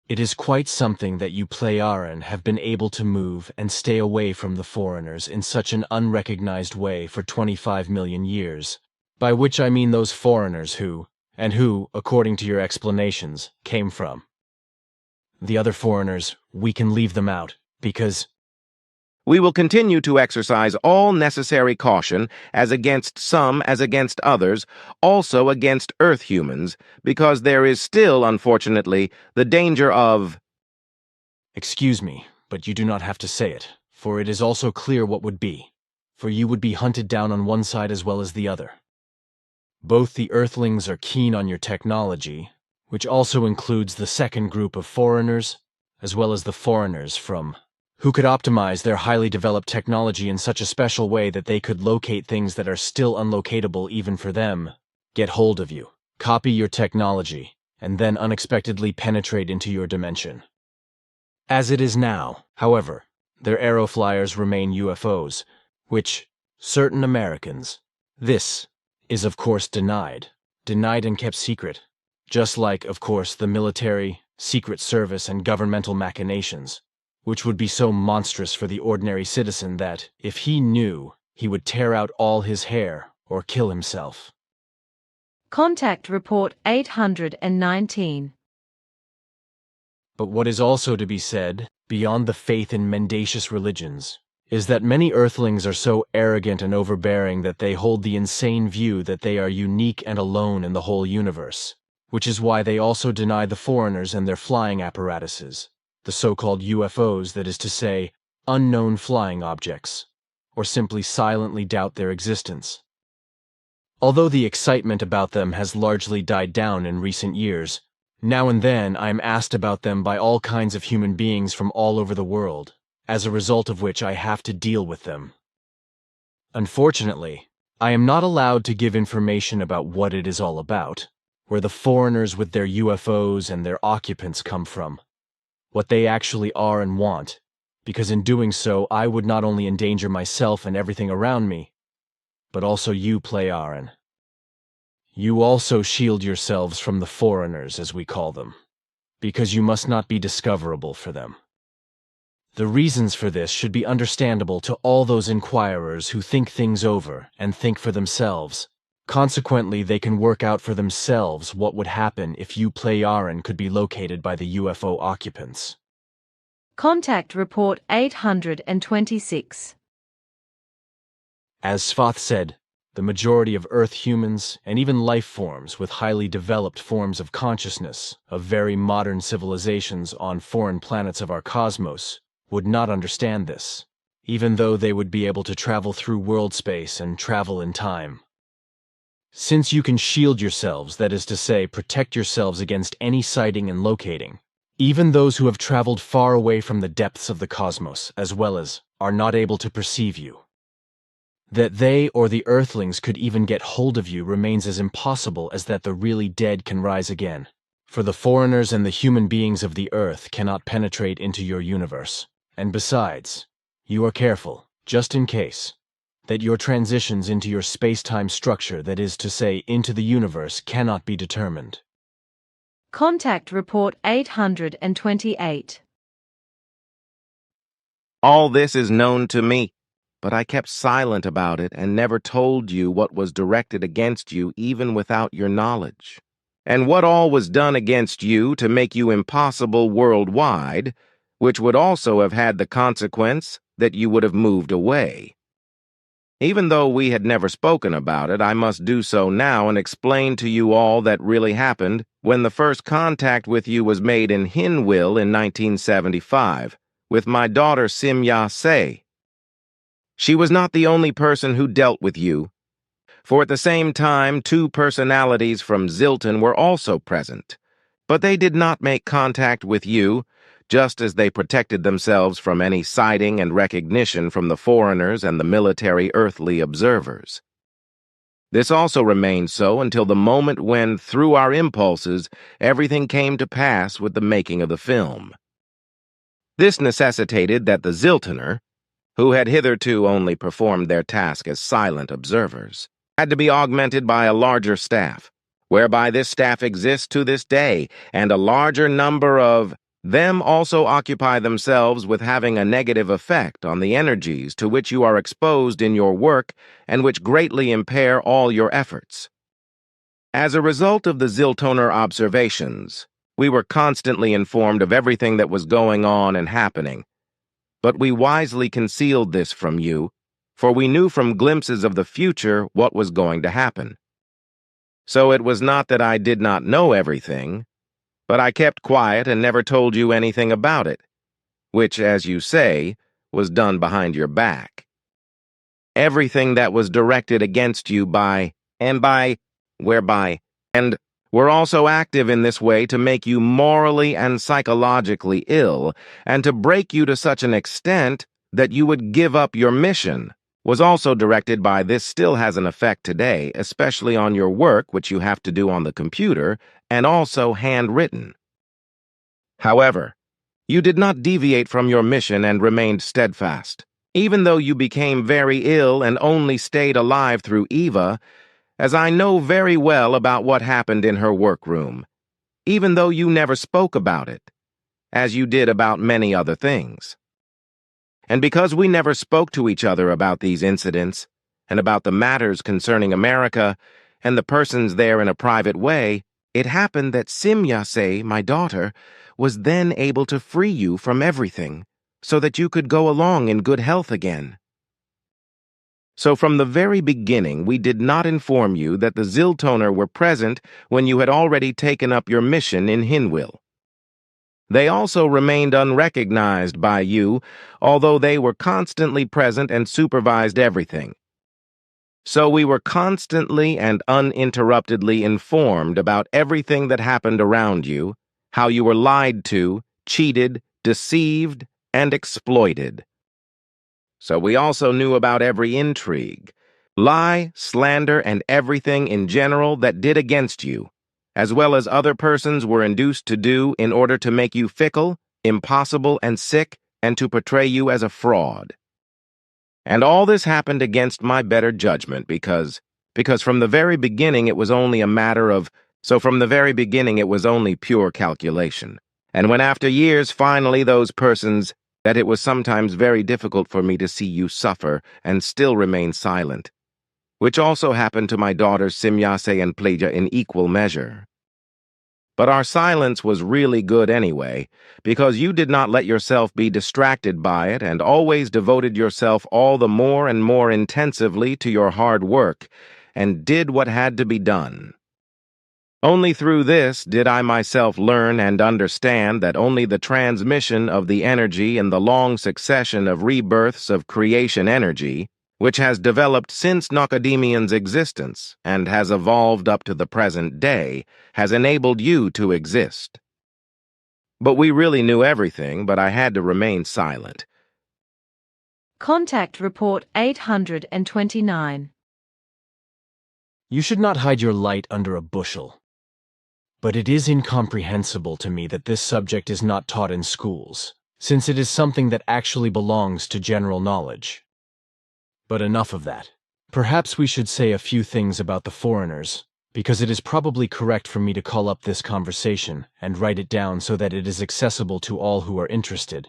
C: It is quite something that you Plejaren have been able to move and stay away from the foreigners in such an unrecognized way for 25 million years, by which I mean those foreigners who, according to your explanations, came from. The other foreigners, we can leave them out, because
D: We will continue to exercise all necessary caution, as against some as against others, also against Earth humans, because there is still, unfortunately, the danger of...
C: Excuse me, but you do not have to say it, for it is also clear what would be, for you would be hunted down on one side as well as the other. Both the Earthlings are keen on your technology, which also includes the second group of foreigners, as well as the foreigners from... who could optimize their highly developed technology in such a special way that they could locate things that are still unlocatable even for them, get hold of you, copy your technology, and then unexpectedly penetrate into your dimension. As it is now, however, their aeroflyers remain UFOs, which, certain Americans, this is of course denied and kept secret, just like, of course, the military, secret service, and governmental machinations, which would be so monstrous for the ordinary citizen that, if he knew, he would tear out all his hair or kill himself.
B: Contact Report 819.
C: But what is also to be said, beyond the faith in mendacious religions, is that many Earthlings are so arrogant and overbearing that they hold the insane view that they are unique and alone in the whole universe, which is why they also deny the foreigners and their flying apparatuses, the so-called UFOs, that is to say, unknown flying objects, or simply silently doubt their existence. Although the excitement about them has largely died down in recent years, now and then I am asked about them by all kinds of human beings from all over the world, as a result of which I have to deal with them. Unfortunately, I am not allowed to give information about what it is all about, where the foreigners with their UFOs and their occupants come from, what they actually are and want, because in doing so I would not only endanger myself and everything around me, but also you, Plejaren. You also shield yourselves from the foreigners, as we call them, because you must not be discoverable for them. The reasons for this should be understandable to all those inquirers who think things over and think for themselves. Consequently, they can work out for themselves what would happen if you Plejaren could be located by the UFO occupants.
B: Contact Report 826.
C: As Svath said, the majority of Earth humans, and even life forms with highly developed forms of consciousness of very modern civilizations on foreign planets of our cosmos, would not understand this, even though they would be able to travel through world space and travel in time. Since you can shield yourselves, that is to say, protect yourselves against any sighting and locating, even those who have traveled far away from the depths of the cosmos, as well as, are not able to perceive you. That they or the Earthlings could even get hold of you remains as impossible as that the really dead can rise again. For the foreigners and the human beings of the Earth cannot penetrate into your universe. And besides, you are careful, just in case, that your transitions into your space-time structure, that is to say, into the universe, cannot be determined.
B: Contact Report 828.
D: All this is known to me, but I kept silent about it and never told you what was directed against you even without your knowledge, and what all was done against you to make you impossible worldwide, which would also have had the consequence that you would have moved away. Even though we had never spoken about it, I must do so now and explain to you all that really happened when the first contact with you was made in Hinwil in 1975, with my daughter Simya Se. She was not the only person who dealt with you, for at the same time 2 personalities from Zilton were also present, but they did not make contact with you, just as they protected themselves from any sighting and recognition from the foreigners and the military earthly observers. This also remained so until the moment when, through our impulses, everything came to pass with the making of the film. This necessitated that the Ziltoner, who had hitherto only performed their task as silent observers, had to be augmented by a larger staff, whereby this staff exists to this day, and a larger number of them also occupy themselves with having a negative effect on the energies to which you are exposed in your work and which greatly impair all your efforts. As a result of the Ziltoner observations, we were constantly informed of everything that was going on and happening, but we wisely concealed this from you, for we knew from glimpses of the future what was going to happen. So it was not that I did not know everything, but I kept quiet and never told you anything about it, which, as you say, was done behind your back. Everything that was directed against you were also active in this way to make you morally and psychologically ill, and to break you to such an extent that you would give up your mission, was also directed by this still has an effect today, especially on your work, which you have to do on the computer, and also handwritten. However, you did not deviate from your mission and remained steadfast. Even though you became very ill and only stayed alive through Eva, as I know very well about what happened in her workroom, even though you never spoke about it, as you did about many other things. And because we never spoke to each other about these incidents, and about the matters concerning America and the persons there in a private way, it happened that Simya Se, my daughter, was then able to free you from everything, so that you could go along in good health again. So from the very beginning, we did not inform you that the Ziltoner were present when you had already taken up your mission in Hinwil. They also remained unrecognized by you, although they were constantly present and supervised everything. So we were constantly and uninterruptedly informed about everything that happened around you, how you were lied to, cheated, deceived, and exploited. So we also knew about every intrigue, lie, slander, and everything in general that did against you, as well as other persons were induced to do in order to make you fickle, impossible, and sick, and to portray you as a fraud. And all this happened against my better judgment because from the very beginning it was only a matter of, so from the very beginning it was only pure calculation. And when after years finally those persons that it was sometimes very difficult for me to see you suffer and still remain silent, which also happened to my daughters Simyase and Pleja in equal measure. But our silence was really good anyway, because you did not let yourself be distracted by it and always devoted yourself all the more and more intensively to your hard work and did what had to be done. Only through this did I myself learn and understand that only the transmission of the energy in the long succession of rebirths of creation energy, which has developed since Nocademian's existence and has evolved up to the present day, has enabled you to exist. But we really knew everything, but I had to remain silent.
B: Contact Report 829.
C: You should not hide your light under a bushel. But it is incomprehensible to me that this subject is not taught in schools, since it is something that actually belongs to general knowledge. But enough of that. Perhaps we should say a few things about the foreigners, because it is probably correct for me to call up this conversation and write it down so that it is accessible to all who are interested.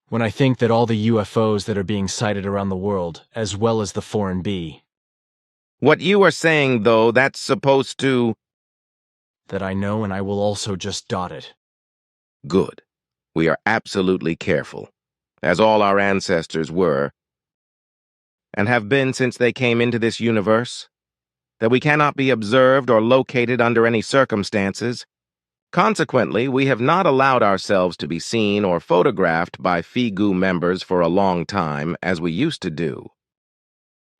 C: When I think that all the UFOs that are being sighted around the world, as well as the foreign bee.
D: What you are saying, though, that's supposed to...
C: That I know, and I will also just dot it.
D: Good. We are absolutely careful, as all our ancestors were, and have been since they came into this universe, that we cannot be observed or located under any circumstances. Consequently, we have not allowed ourselves to be seen or photographed by Figu members for a long time, as we used to do.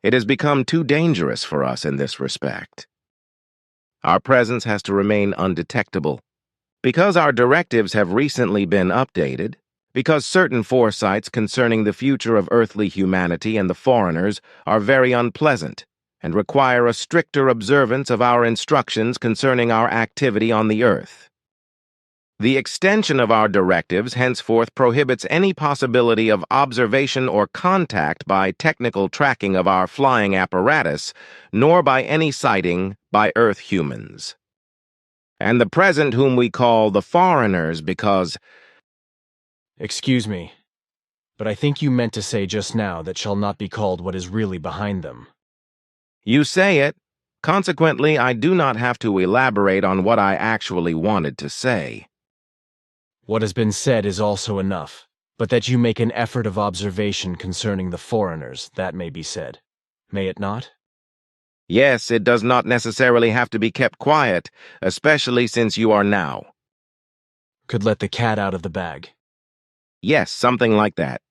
D: It has become too dangerous for us in this respect. Our presence has to remain undetectable. Because our directives have recently been updated, because certain foresights concerning the future of earthly humanity and the foreigners are very unpleasant and require a stricter observance of our instructions concerning our activity on the earth. The extension of our directives henceforth prohibits any possibility of observation or contact by technical tracking of our flying apparatus, nor by any sighting by Earth humans. And the present whom we call the foreigners because...
C: Excuse me, but I think you meant to say just now that shall not be called what is really behind them.
D: You say it. Consequently, I do not have to elaborate on what I actually wanted to say.
C: What has been said is also enough, but that you make an effort of observation concerning the foreigners, that may be said. May it not?
D: Yes, it does not necessarily have to be kept quiet, especially since you are now.
C: Could let the cat out of the bag.
D: Yes, something like that.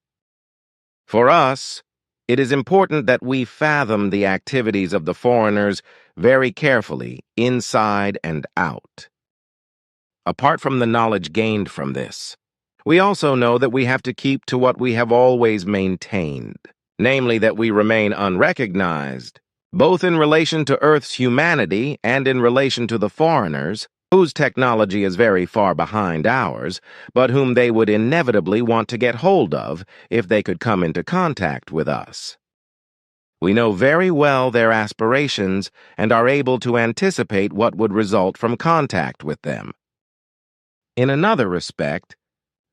D: For us, it is important that we fathom the activities of the foreigners very carefully, inside and out. Apart from the knowledge gained from this, we also know that we have to keep to what we have always maintained, namely that we remain unrecognized, both in relation to Earth's humanity and in relation to the foreigners, whose technology is very far behind ours, but whom they would inevitably want to get hold of if they could come into contact with us. We know very well their aspirations and are able to anticipate what would result from contact with them. In another respect,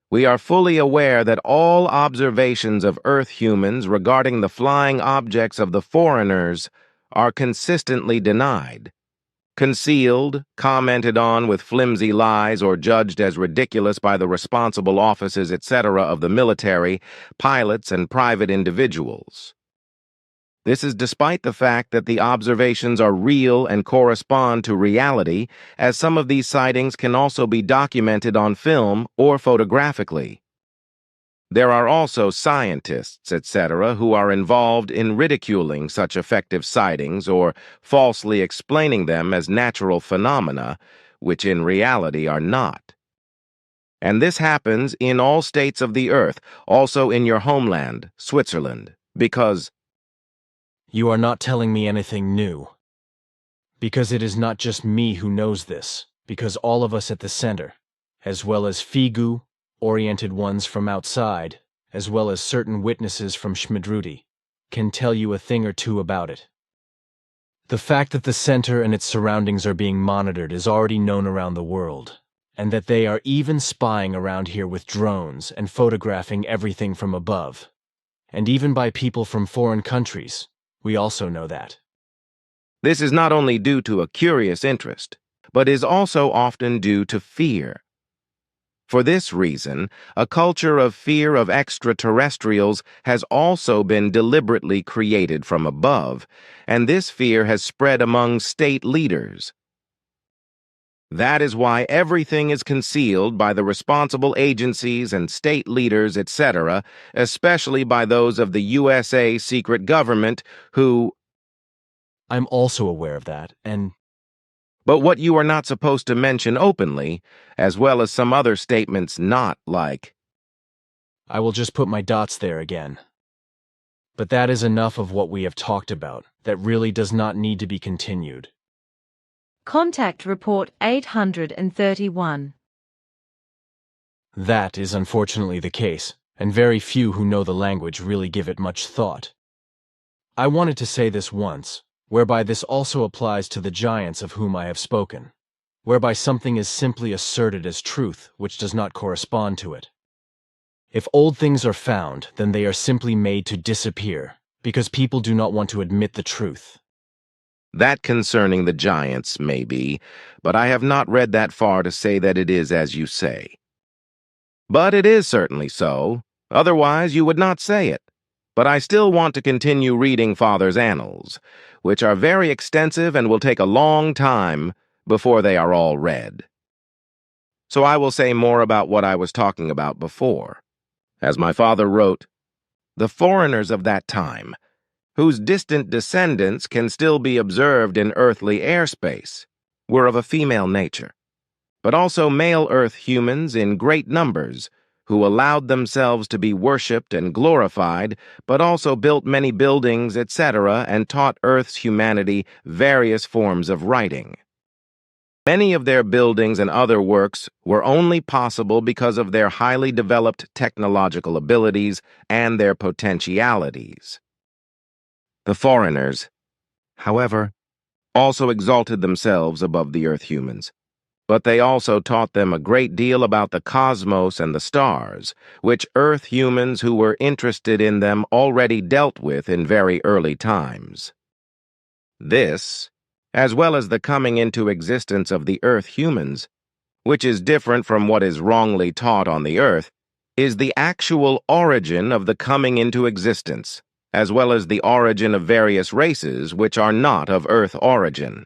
D: we are fully aware that all observations of Earth humans regarding the flying objects of the foreigners are consistently denied, concealed, commented on with flimsy lies, or judged as ridiculous by the responsible offices, etc. of the military, pilots, and private individuals. This is despite the fact that the observations are real and correspond to reality, as some of these sightings can also be documented on film or photographically. There are also scientists, etc., who are involved in ridiculing such effective sightings or falsely explaining them as natural phenomena, which in reality are not. And this happens in all states of the earth, also in your homeland, Switzerland, because...
C: You are not telling me anything new. Because it is not just me who knows this, because all of us at the center, as well as Figu-oriented ones from outside, as well as certain witnesses from Schmidruti, can tell you a thing or two about it. The fact that the center and its surroundings are being monitored is already known around the world, and that they are even spying around here with drones and photographing everything from above. And even by people from foreign countries, we also know that.
D: This is not only due to a curious interest, but is also often due to fear. For this reason, a culture of fear of extraterrestrials has also been deliberately created from above, and this fear has spread among state leaders. That is why everything is concealed by the responsible agencies and state leaders, etc., especially by those of the USA secret government who...
C: I'm also aware of that, and
D: But what you are not supposed to mention openly, as well as some other statements not like...
C: I will just put my dots there again. But that is enough of what we have talked about. That really does not need to be continued.
B: Contact Report 831.
C: That is unfortunately the case, and very few who know the language really give it much thought. I wanted to say this once, whereby this also applies to the giants of whom I have spoken, whereby something is simply asserted as truth which does not correspond to it. If old things are found, then they are simply made to disappear, because people do not want to admit the truth.
D: That concerning the giants may be, but I have not read that far to say that it is as you say. But it is certainly so, otherwise you would not say it. But I still want to continue reading Father's annals, which are very extensive and will take a long time before they are all read. So I will say more about what I was talking about before. As my father wrote, the foreigners of that time, whose distant descendants can still be observed in earthly airspace, were of a female nature, but also male Earth humans in great numbers, who allowed themselves to be worshipped and glorified, but also built many buildings, etc., and taught Earth's humanity various forms of writing. Many of their buildings and other works were only possible because of their highly developed technological abilities and their potentialities. The foreigners, however, also exalted themselves above the Earth humans, but they also taught them a great deal about the cosmos and the stars, which Earth humans who were interested in them already dealt with in very early times. This, as well as the coming into existence of the Earth humans, which is different from what is wrongly taught on the Earth, is the actual origin of the coming into existence, as well as the origin of various races which are not of Earth origin.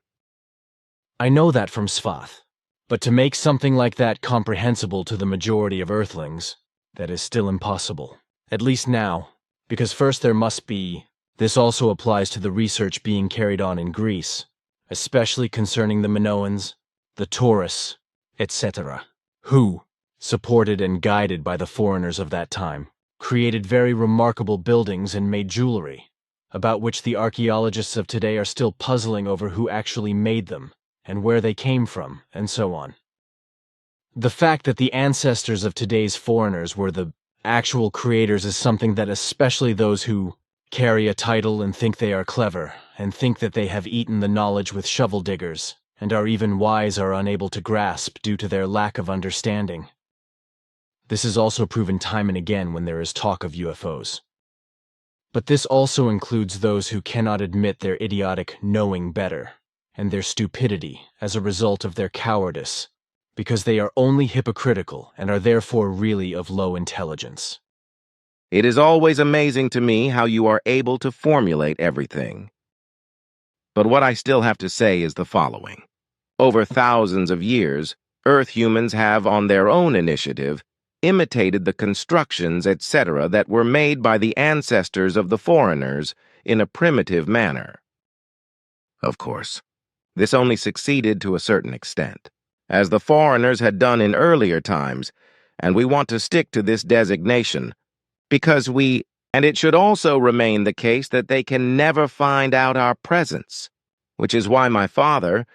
C: I know that from Svath, but to make something like that comprehensible to the majority of Earthlings, that is still impossible. At least now, because first there must be... This also applies to the research being carried on in Greece, especially concerning the Minoans, the Taurus, etc., who, supported and guided by the foreigners of that time, created very remarkable buildings and made jewelry, about which the archaeologists of today are still puzzling over who actually made them, and where they came from, and so on. The fact that the ancestors of today's foreigners were the actual creators is something that especially those who carry a title and think they are clever, and think that they have eaten the knowledge with shovel diggers, and are even wise are unable to grasp due to their lack of understanding. This is also proven time and again when there is talk of UFOs. But this also includes those who cannot admit their idiotic knowing better, and their stupidity as a result of their cowardice, because they are only hypocritical and are therefore really of low intelligence.
D: It is always amazing to me how you are able to formulate everything. But what I still have to say is the following. Over thousands of years, Earth humans have, on their own initiative, imitated the constructions, etc., that were made by the ancestors of the foreigners in a primitive manner. Of course, this only succeeded to a certain extent, as the foreigners had done in earlier times, and we want to stick to this designation, because and it should also remain the case that they can never find out our presence, which is why my father,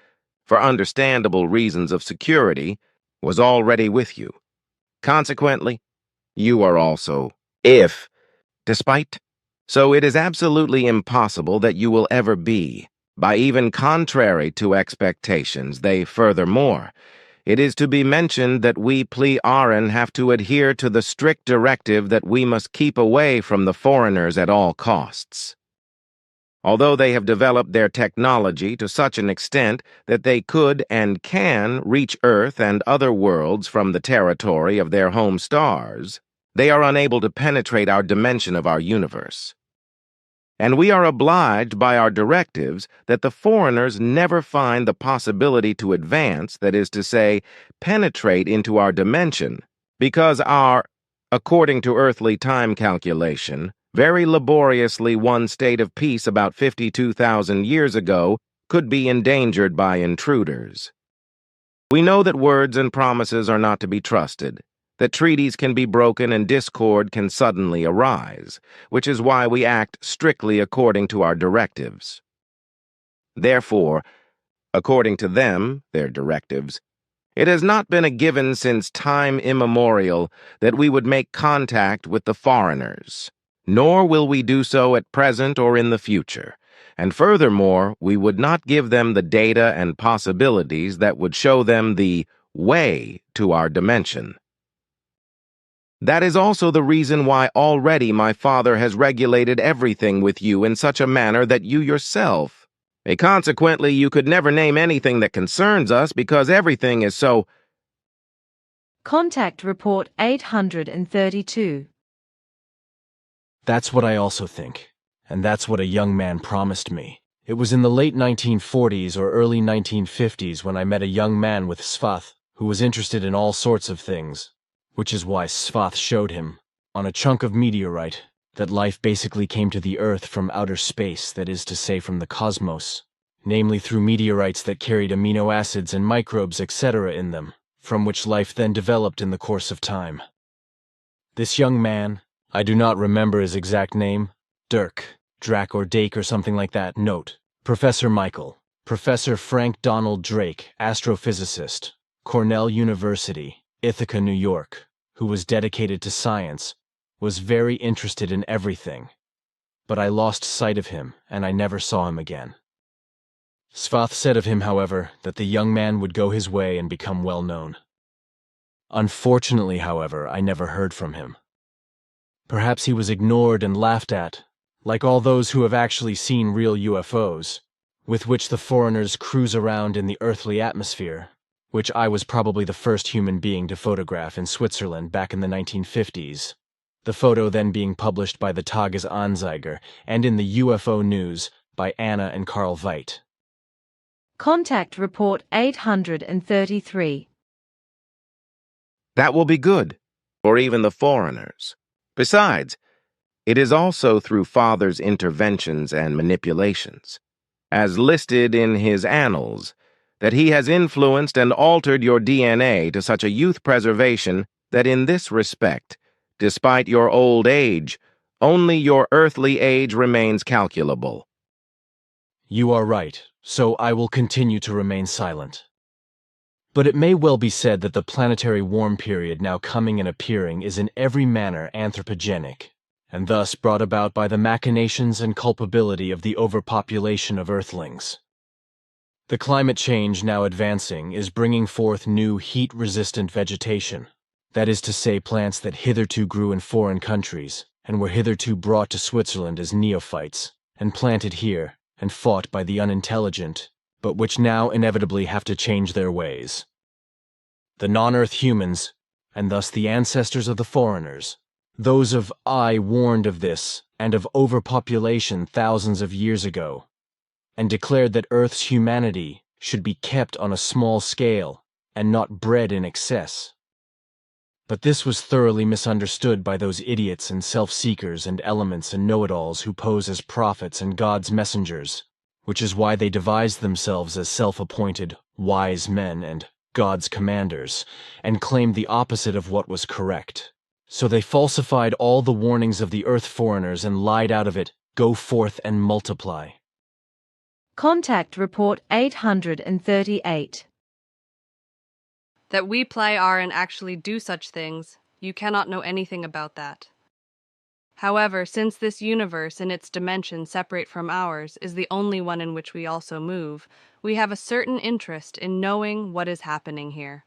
D: for understandable reasons of security, was already with you. Consequently, you are also, despite. So it is absolutely impossible that you will ever be, by even contrary to expectations. They furthermore, It is to be mentioned that we Plejaren have to adhere to the strict directive that we must keep away from the foreigners at all costs. Although they have developed their technology to such an extent that they could and can reach Earth and other worlds from the territory of their home stars, they are unable to penetrate our dimension of our universe. And we are obliged by our directives that the foreigners never find the possibility to advance, that is to say, penetrate into our dimension, because our, according to earthly time calculation, very laboriously won state of peace about 52,000 years ago could be endangered by intruders. We know that words and promises are not to be trusted, that treaties can be broken and discord can suddenly arise, which is why we act strictly according to our directives. Therefore, according to them, their directives, it has not been a given since time immemorial that we would make contact with the foreigners, nor will we do so at present or in the future. And furthermore, we would not give them the data and possibilities that would show them the way to our dimension. That is also the reason why already my father has regulated everything with you in such a manner that you yourself, consequently you could never name anything that concerns us because everything is so.
B: Contact Report 832.
C: That's what I also think, and that's what a young man promised me. It was in the late 1940s or early 1950s when I met a young man with Svath who was interested in all sorts of things, which is why Svath showed him, on a chunk of meteorite, that life basically came to the Earth from outer space, that is to say from the cosmos, namely through meteorites that carried amino acids and microbes etc. in them, from which life then developed in the course of time. This young man, I do not remember his exact name, Drac or Dake or something like that, note, Professor Michael, Professor Frank Donald Drake, astrophysicist, Cornell University, Ithaca, New York, who was dedicated to science, was very interested in everything, but I lost sight of him and I never saw him again. Svath said of him, however, that the young man would go his way and become well known. Unfortunately, however, I never heard from him. Perhaps he was ignored and laughed at, like all those who have actually seen real UFOs, with which the foreigners cruise around in the earthly atmosphere, which I was probably the first human being to photograph in Switzerland back in the 1950s, the photo then being published by the Tagesanzeiger and in the UFO News by Anna and Carl Veit.
B: Contact Report 833.
D: That will be good, for even the foreigners. Besides, it is also through Father's interventions and manipulations, as listed in his annals, that he has influenced and altered your DNA to such a youth preservation that in this respect, despite your old age, only your earthly age remains calculable.
C: You are right, so I will continue to remain silent. But it may well be said that the planetary warm period now coming and appearing is in every manner anthropogenic, and thus brought about by the machinations and culpability of the overpopulation of Earthlings. The climate change now advancing is bringing forth new heat-resistant vegetation, that is to say plants that hitherto grew in foreign countries and were hitherto brought to Switzerland as neophytes and planted here and fought by the unintelligent, but which now inevitably have to change their ways. The non-Earth humans, and thus the ancestors of the foreigners, those of I warned of this and of overpopulation thousands of years ago, and declared that Earth's humanity should be kept on a small scale and not bred in excess. But this was thoroughly misunderstood by those idiots and self-seekers and elements and know-it-alls who pose as prophets and God's messengers, which is why they devised themselves as self-appointed wise men and God's commanders, and claimed the opposite of what was correct. So they falsified all the warnings of the Earth foreigners and lied out of it, "Go forth and multiply."
B: Contact Report 838.
E: That we Plejaren actually do such things, you cannot know anything about that. However, since this universe and its dimension separate from ours is the only one in which we also move, we have a certain interest in knowing what is happening here.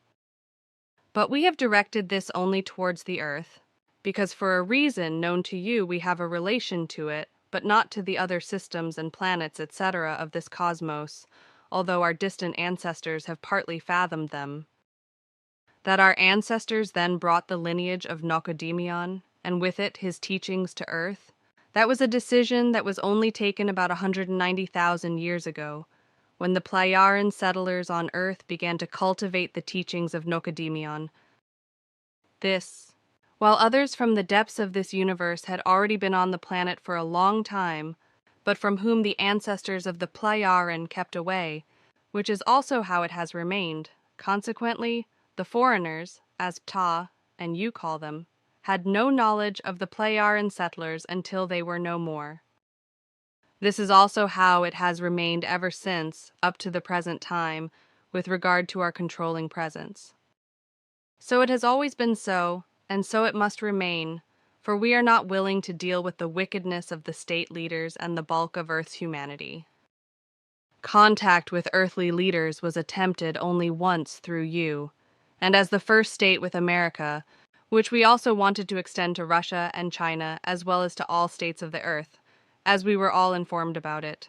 E: But we have directed this only towards the Earth, because for a reason known to you we have a relation to it, but not to the other systems and planets, etc., of this cosmos, although our distant ancestors have partly fathomed them. That our ancestors then brought the lineage of Nocodemion, and with it his teachings to Earth, that was a decision that was only taken about 190,000 years ago, when the Plejaren settlers on Earth began to cultivate the teachings of Nocodemion. This, while others from the depths of this universe had already been on the planet for a long time, but from whom the ancestors of the Plejaren kept away, which is also how it has remained. Consequently, the foreigners, as Ptah and you call them, had no knowledge of the Plejaren settlers until they were no more. This is also how it has remained ever since, up to the present time, with regard to our controlling presence. So it has always been so, and so it must remain, for we are not willing to deal with the wickedness of the state leaders and the bulk of Earth's humanity. Contact with earthly leaders was attempted only once through you, and as the first state with America, which we also wanted to extend to Russia and China as well as to all states of the Earth, as we were all informed about it.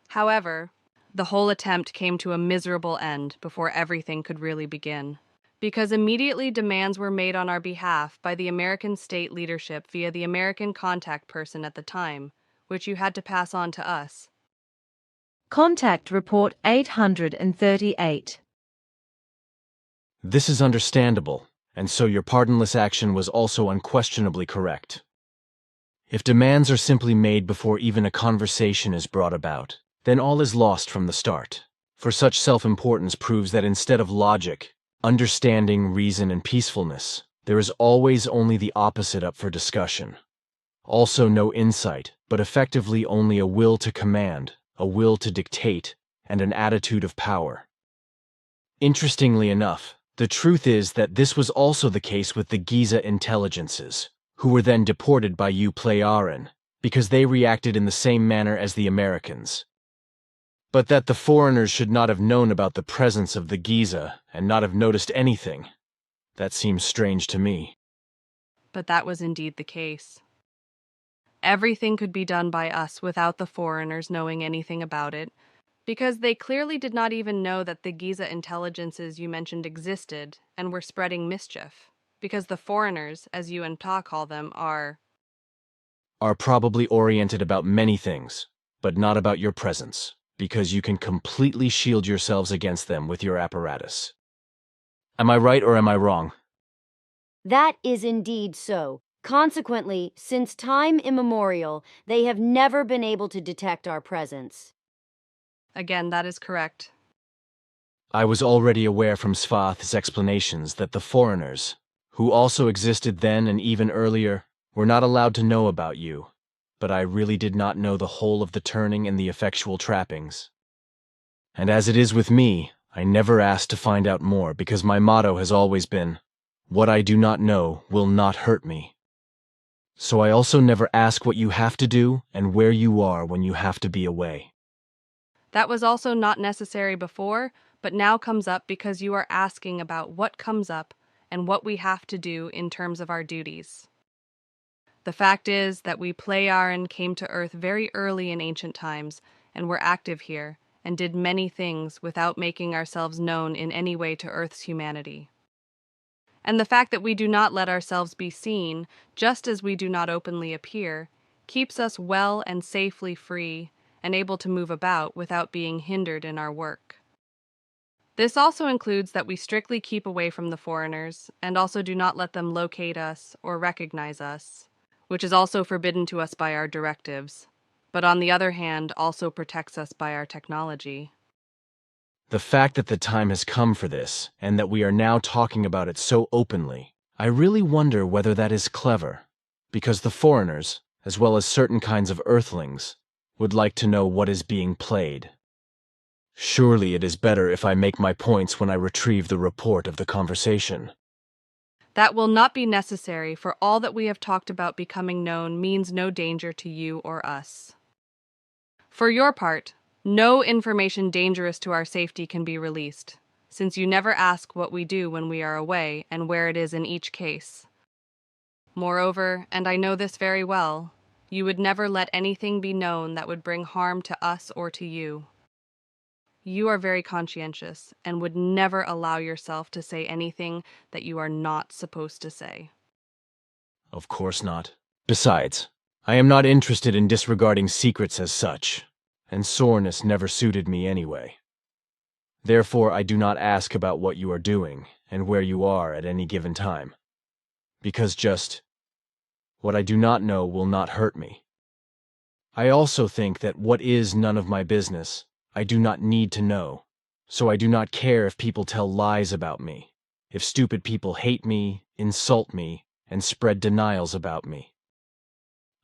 E: However, the whole attempt came to a miserable end before everything could really begin, because immediately demands were made on our behalf by the American state leadership via the American contact person at the time, which you had to pass on to us.
B: Contact Report 838.
C: This is understandable, and so your pardonless action was also unquestionably correct. If demands are simply made before even a conversation is brought about, then all is lost from the start, for such self-importance proves that instead of logic, understanding, reason, and peacefulness, there is always only the opposite up for discussion. Also no insight, but effectively only a will to command, a will to dictate, and an attitude of power. Interestingly enough, the truth is that this was also the case with the Giza intelligences, who were then deported by you Plejaren, because they reacted in the same manner as the Americans. But that the foreigners should not have known about the presence of the Giza and not have noticed anything, that seems strange to me.
E: But that was indeed the case. Everything could be done by us without the foreigners knowing anything about it, because they clearly did not even know that the Giza intelligences you mentioned existed and were spreading mischief, because the foreigners, as you and Ta call them, are
C: Probably oriented about many things, but not about your presence, because you can completely shield yourselves against them with your apparatus. Am I right or am I wrong?
F: That is indeed so. Consequently, since time immemorial, they have never been able to detect our presence.
E: Again, that is correct.
C: I was already aware from Svath's explanations that the foreigners, who also existed then and even earlier, were not allowed to know about you, but I really did not know the whole of the turning and the effectual trappings. And as it is with me, I never asked to find out more because my motto has always been, "What I do not know will not hurt me." So I also never ask what you have to do and where you are when you have to be away.
E: That was also not necessary before, but now comes up because you are asking about what comes up and what we have to do in terms of our duties. The fact is that we Plejaren came to Earth very early in ancient times and were active here and did many things without making ourselves known in any way to Earth's humanity. And the fact that we do not let ourselves be seen, just as we do not openly appear, keeps us well and safely free and able to move about without being hindered in our work. This also includes that we strictly keep away from the foreigners and also do not let them locate us or recognize us, which is also forbidden to us by our directives, but on the other hand also protects us by our technology.
C: The fact that the time has come for this, and that we are now talking about it so openly, I really wonder whether that is clever, because the foreigners, as well as certain kinds of earthlings, would like to know what is being played. Surely it is better if I make my points when I retrieve the report of the conversation.
E: That will not be necessary, for all that we have talked about becoming known means no danger to you or us. For your part, no information dangerous to our safety can be released, since you never ask what we do when we are away and where it is in each case. Moreover, and I know this very well, you would never let anything be known that would bring harm to us or to you. You are very conscientious and would never allow yourself to say anything that you are not supposed to say.
C: Of course not. Besides, I am not interested in disregarding secrets as such, and soreness never suited me anyway. Therefore, I do not ask about what you are doing and where you are at any given time, because just what I do not know will not hurt me. I also think that what is none of my business, I do not need to know, so I do not care if people tell lies about me, if stupid people hate me, insult me, and spread denials about me.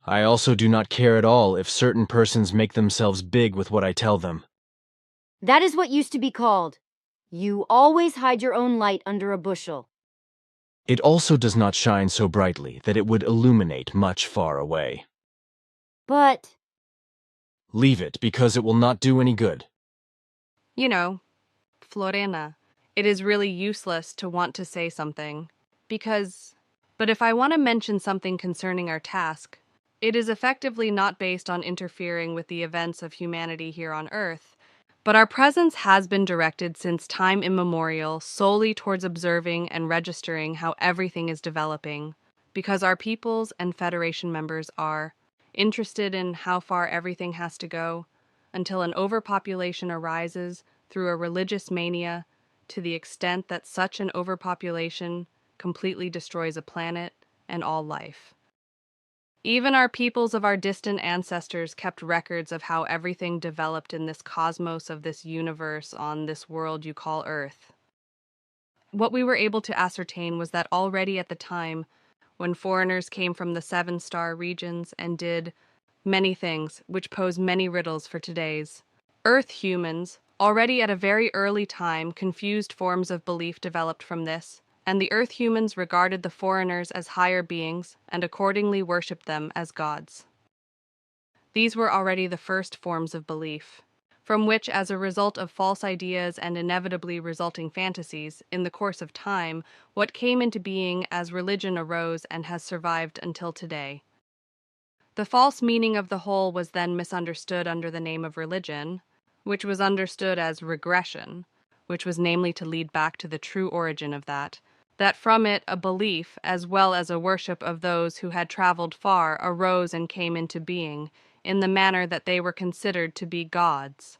C: I also do not care at all if certain persons make themselves big with what I tell them.
F: That is what used to be called, "You always hide your own light under a bushel."
C: It also does not shine so brightly that it would illuminate much far away.
F: But
C: Leave it, because it will not do any good.
E: You know, Florena, it is really useless to want to say something, but if I want to mention something concerning our task, it is effectively not based on interfering with the events of humanity here on Earth, but our presence has been directed since time immemorial solely towards observing and registering how everything is developing, because our peoples and Federation members are interested in how far everything has to go, until an overpopulation arises through a religious mania to the extent that such an overpopulation completely destroys a planet and all life. Even our peoples of our distant ancestors kept records of how everything developed in this cosmos of this universe on this world you call Earth. What we were able to ascertain was that already at the time, when foreigners came from the 7-star regions and did many things which pose many riddles for today's Earth humans, already at a very early time confused forms of belief developed from this, and the Earth humans regarded the foreigners as higher beings and accordingly worshipped them as gods. These were already the first forms of belief, from which, as a result of false ideas and inevitably resulting fantasies, in the course of time, what came into being as religion arose and has survived until today. The false meaning of the whole was then misunderstood under the name of religion, which was understood as regression, which was namely to lead back to the true origin of that from it a belief as well as a worship of those who had traveled far arose and came into being, in the manner that they were considered to be gods.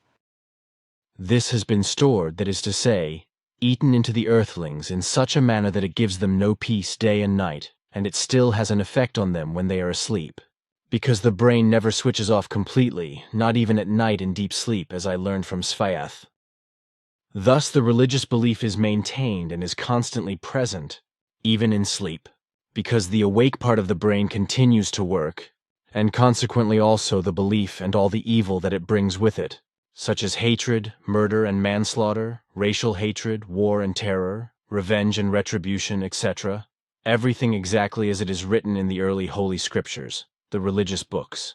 C: This has been stored, that is to say, eaten into the earthlings in such a manner that it gives them no peace day and night, and it still has an effect on them when they are asleep. Because the brain never switches off completely, not even at night in deep sleep, as I learned from Svayath. Thus the religious belief is maintained and is constantly present, even in sleep, because the awake part of the brain continues to work, and consequently also the belief and all the evil that it brings with it, such as hatred, murder and manslaughter, racial hatred, war and terror, revenge and retribution, etc., everything exactly as it is written in the early Holy Scriptures, the religious books.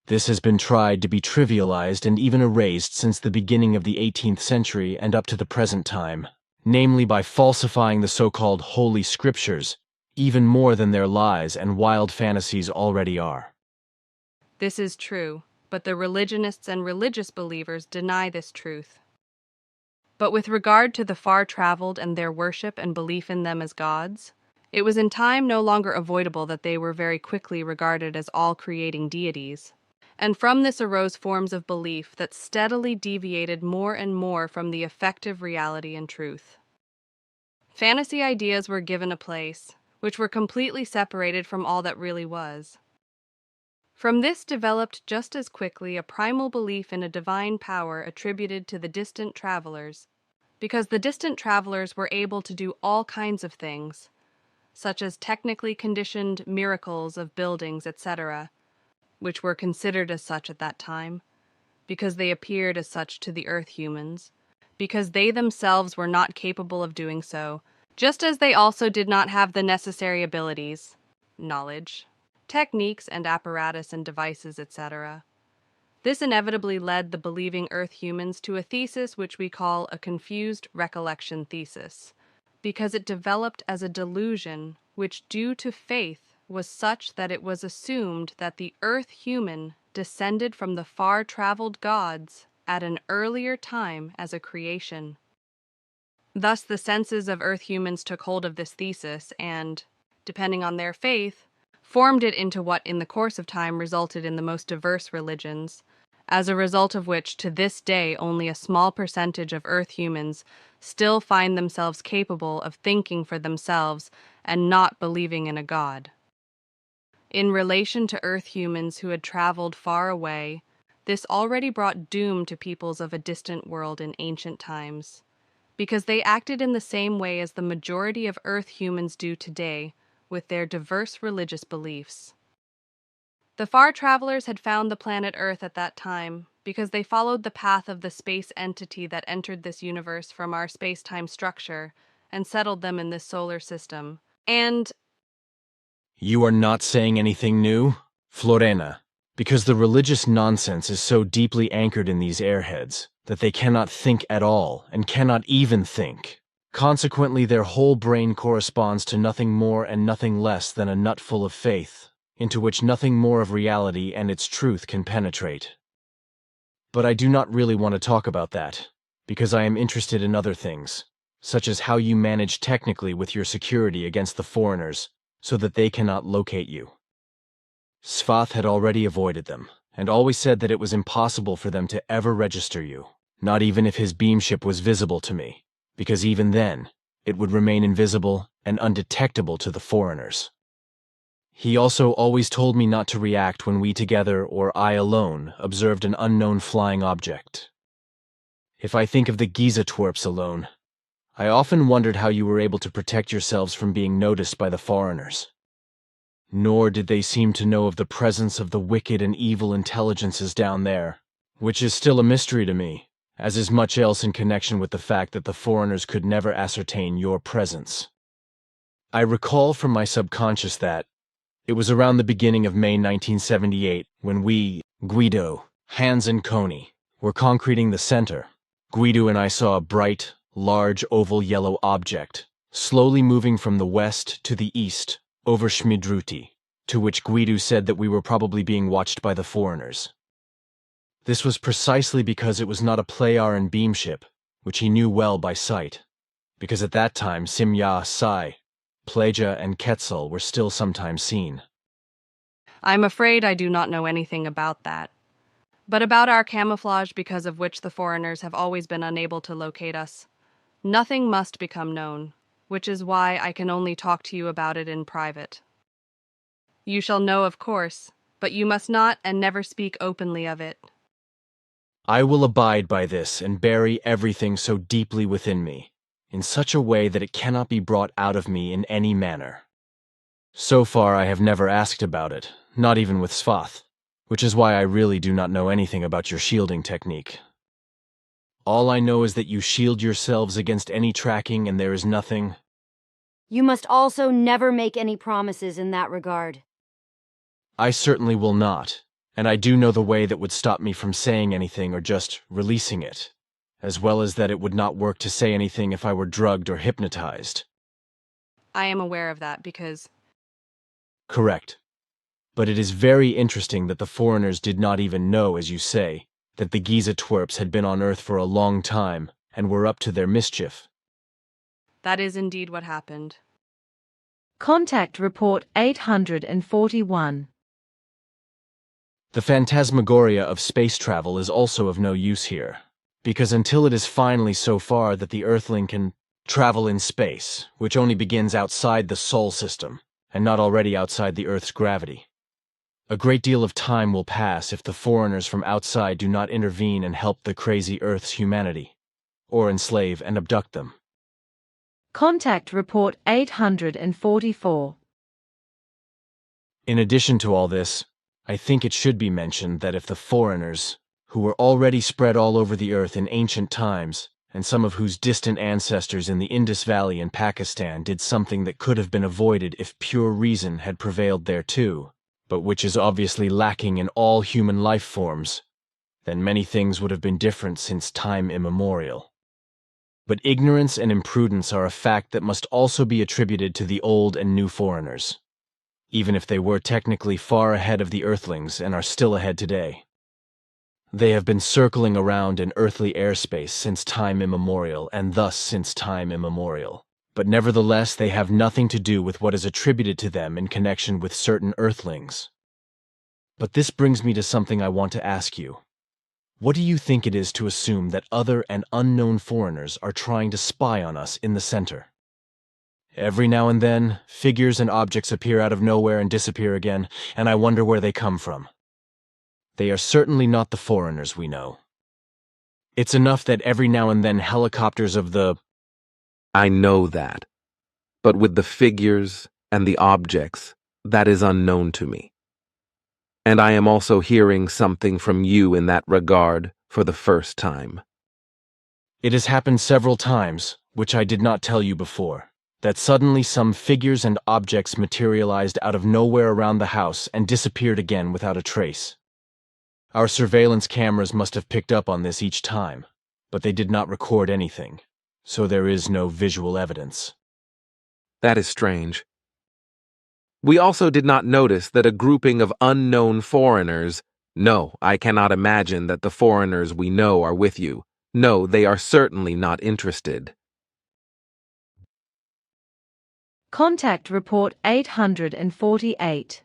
C: This has been tried to be trivialized and even erased since the beginning of the 18th century and up to the present time, namely by falsifying the so-called Holy Scriptures, even more than their lies and wild fantasies already are.
E: This is true, but the religionists and religious believers deny this truth. But with regard to the far-traveled and their worship and belief in them as gods, it was in time no longer avoidable that they were very quickly regarded as all-creating deities, and from this arose forms of belief that steadily deviated more and more from the effective reality and truth. Fantasy ideas were given a place, which were completely separated from all that really was. From this developed just as quickly a primal belief in a divine power attributed to the distant travelers, because the distant travelers were able to do all kinds of things, such as technically conditioned miracles of buildings, etc., which were considered as such at that time, because they appeared as such to the Earth humans, because they themselves were not capable of doing so, just as they also did not have the necessary abilities, knowledge, techniques and apparatus and devices, etc. This inevitably led the believing Earth humans to a thesis which we call a confused recollection thesis, because it developed as a delusion which, due to faith, was such that it was assumed that the Earth human descended from the far-traveled gods at an earlier time as a creation. Thus, the senses of Earth humans took hold of this thesis and, depending on their faith, formed it into what in the course of time resulted in the most diverse religions, as a result of which to this day only a small percentage of Earth humans still find themselves capable of thinking for themselves and not believing in a god. In relation to Earth humans who had traveled far away, this already brought doom to peoples of a distant world in ancient times, because they acted in the same way as the majority of Earth humans do today, with their diverse religious beliefs. The far travelers had found the planet Earth at that time because they followed the path of the space entity that entered this universe from our space-time structure and settled them in this solar system. And
C: You are not saying anything new, Florena, because the religious nonsense is so deeply anchored in these airheads that they cannot think at all and cannot even think. Consequently, their whole brain corresponds to nothing more and nothing less than a nut full of faith, into which nothing more of reality and its truth can penetrate. But I do not really want to talk about that, because I am interested in other things, such as how you manage technically with your security against the foreigners, so that they cannot locate you. Svath had already avoided them, and always said that it was impossible for them to ever register you, not even if his beamship was visible to me, because even then, it would remain invisible and undetectable to the foreigners. He also always told me not to react when we together or I alone observed an unknown flying object. If I think of the Giza twerps alone, I often wondered how you were able to protect yourselves from being noticed by the foreigners. Nor did they seem to know of the presence of the wicked and evil intelligences down there, which is still a mystery to me, as is much else in connection with the fact that the foreigners could never ascertain your presence. I recall from my subconscious that it was around the beginning of May 1978 when we, Guido, Hans and Coney, were concreting the center. Guido and I saw a bright, large oval yellow object, slowly moving from the west to the east, over Schmidruti, to which Guido said that we were probably being watched by the foreigners. This was precisely because it was not a Plejaren beamship, which he knew well by sight, because at that time Simya, Sai, Pleja, and Quetzal were still sometimes seen.
E: I'm afraid I do not know anything about that. But about our camouflage, because of which the foreigners have always been unable to locate us, nothing must become known, which is why I can only talk to you about it in private. You shall know, of course, but you must not and never speak openly of it.
C: I will abide by this and bury everything so deeply within me, in such a way that it cannot be brought out of me in any manner. So far I have never asked about it, not even with Svath, which is why I really do not know anything about your shielding technique. All I know is that you shield yourselves against any tracking and there is nothing.
F: You must also never make any promises in that regard.
C: I certainly will not, and I do know the way that would stop me from saying anything or just releasing it, as well as that it would not work to say anything if I were drugged or hypnotized.
E: I am aware of that because...
C: Correct. But it is very interesting that the foreigners did not even know, as you say, that the Giza twerps had been on Earth for a long time and were up to their mischief.
E: That is indeed what happened.
B: Contact Report 841.
C: The phantasmagoria of space travel is also of no use here, because until it is finally so far that the Earthling can travel in space, which only begins outside the Sol system, and not already outside the Earth's gravity, a great deal of time will pass if the foreigners from outside do not intervene and help the crazy Earth's humanity, or enslave and abduct them.
B: Contact Report 844.
C: In addition to all this, I think it should be mentioned that if the foreigners, who were already spread all over the Earth in ancient times, and some of whose distant ancestors in the Indus Valley in Pakistan did something that could have been avoided if pure reason had prevailed there too, but which is obviously lacking in all human life forms, then many things would have been different since time immemorial. But ignorance and imprudence are a fact that must also be attributed to the old and new foreigners, even if they were technically far ahead of the Earthlings and are still ahead today. They have been circling around in earthly airspace since time immemorial, and thus since time immemorial. But nevertheless, they have nothing to do with what is attributed to them in connection with certain Earthlings. But this brings me to something I want to ask you. What do you think it is to assume that other and unknown foreigners are trying to spy on us in the center? Every now and then, figures and objects appear out of nowhere and disappear again, and I wonder where they come from. They are certainly not the foreigners we know. It's enough that every now and then helicopters of the...
D: I know that. But with the figures and the objects, that is unknown to me. And I am also hearing something from you in that regard for the first time.
C: It has happened several times, which I did not tell you before, that suddenly some figures and objects materialized out of nowhere around the house and disappeared again without a trace. Our surveillance cameras must have picked up on this each time, but they did not record anything, so there is no visual evidence.
D: That is strange. We also did not notice that a grouping of unknown foreigners— No, I cannot imagine that the foreigners we know are with you. No, they are certainly not interested.
B: Contact Report 848.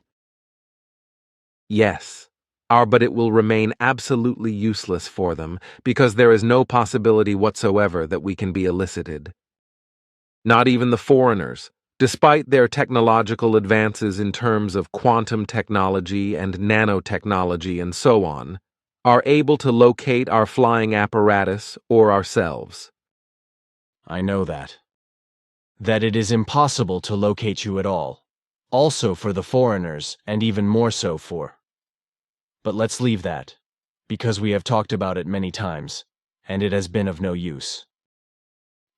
D: Yes, but it will remain absolutely useless for them because there is no possibility whatsoever that we can be elicited. Not even the foreigners, despite their technological advances in terms of quantum technology and nanotechnology and so on, are able to locate our flying apparatus or ourselves.
C: I know that. That it is impossible to locate you at all, also for the foreigners, and even more so for... But let's leave that, because we have talked about it many times, and it has been of no use.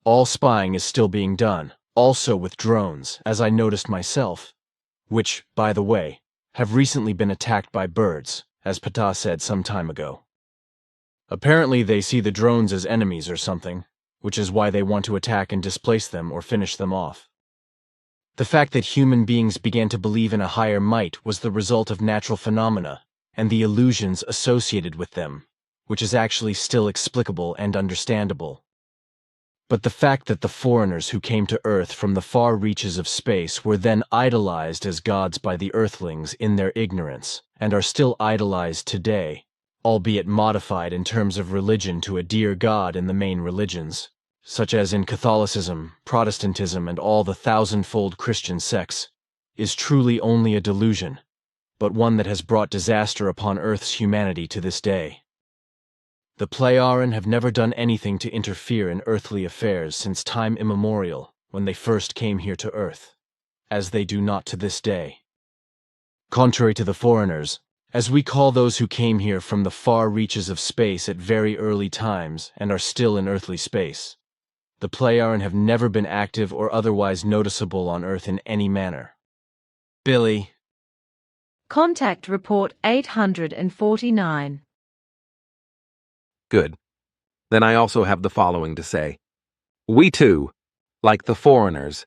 C: All spying is still being done, also with drones, as I noticed myself, which, by the way, have recently been attacked by birds, as Ptah said some time ago. Apparently they see the drones as enemies or something, which is why they want to attack and displace them or finish them off. The fact that human beings began to believe in a higher might was the result of natural phenomena and the illusions associated with them, which is actually still explicable and understandable. But the fact that the foreigners who came to Earth from the far reaches of space were then idolized as gods by the Earthlings in their ignorance, and are still idolized today, albeit modified in terms of religion to a dear god in the main religions, such as in Catholicism, Protestantism, and all the thousand-fold Christian sects, is truly only a delusion, but one that has brought disaster upon Earth's humanity to this day. The Plejaren have never done anything to interfere in earthly affairs since time immemorial, when they first came here to Earth, as they do not to this day. Contrary to the foreigners, as we call those who came here from the far reaches of space at very early times and are still in earthly space, the Plejaren have never been active or otherwise noticeable on Earth in any manner. Billy.
B: Contact Report 849.
D: Good. Then I also have the following to say. We too, like the foreigners,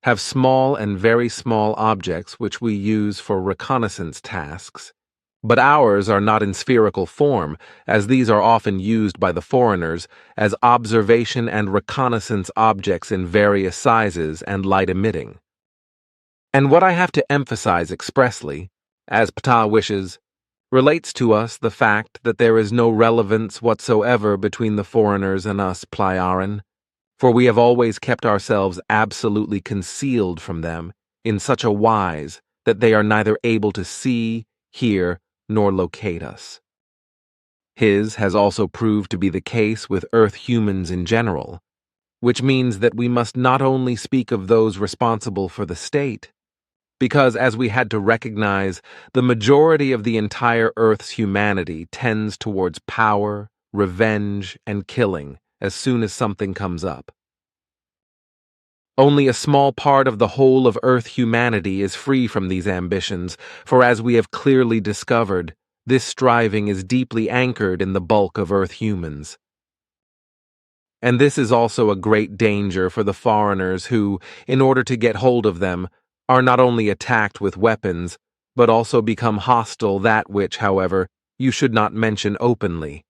D: have small and very small objects which we use for reconnaissance tasks, but ours are not in spherical form, as these are often used by the foreigners as observation and reconnaissance objects in various sizes and light-emitting. And what I have to emphasize expressly, as Ptah wishes, relates to us the fact that there is no relevance whatsoever between the foreigners and us Plejaren, for we have always kept ourselves absolutely concealed from them in such a wise that they are neither able to see, hear, nor locate us. His has also proved to be the case with Earth humans in general, which means that we must not only speak of those responsible for the state, because, as we had to recognize, the majority of the entire Earth's humanity tends towards power, revenge, and killing as soon as something comes up. Only a small part of the whole of Earth humanity is free from these ambitions, for as we have clearly discovered, this striving is deeply anchored in the bulk of Earth humans. And this is also a great danger for the foreigners who, in order to get hold of them, are not only attacked with weapons, but also become hostile, that which, however, you should not mention openly.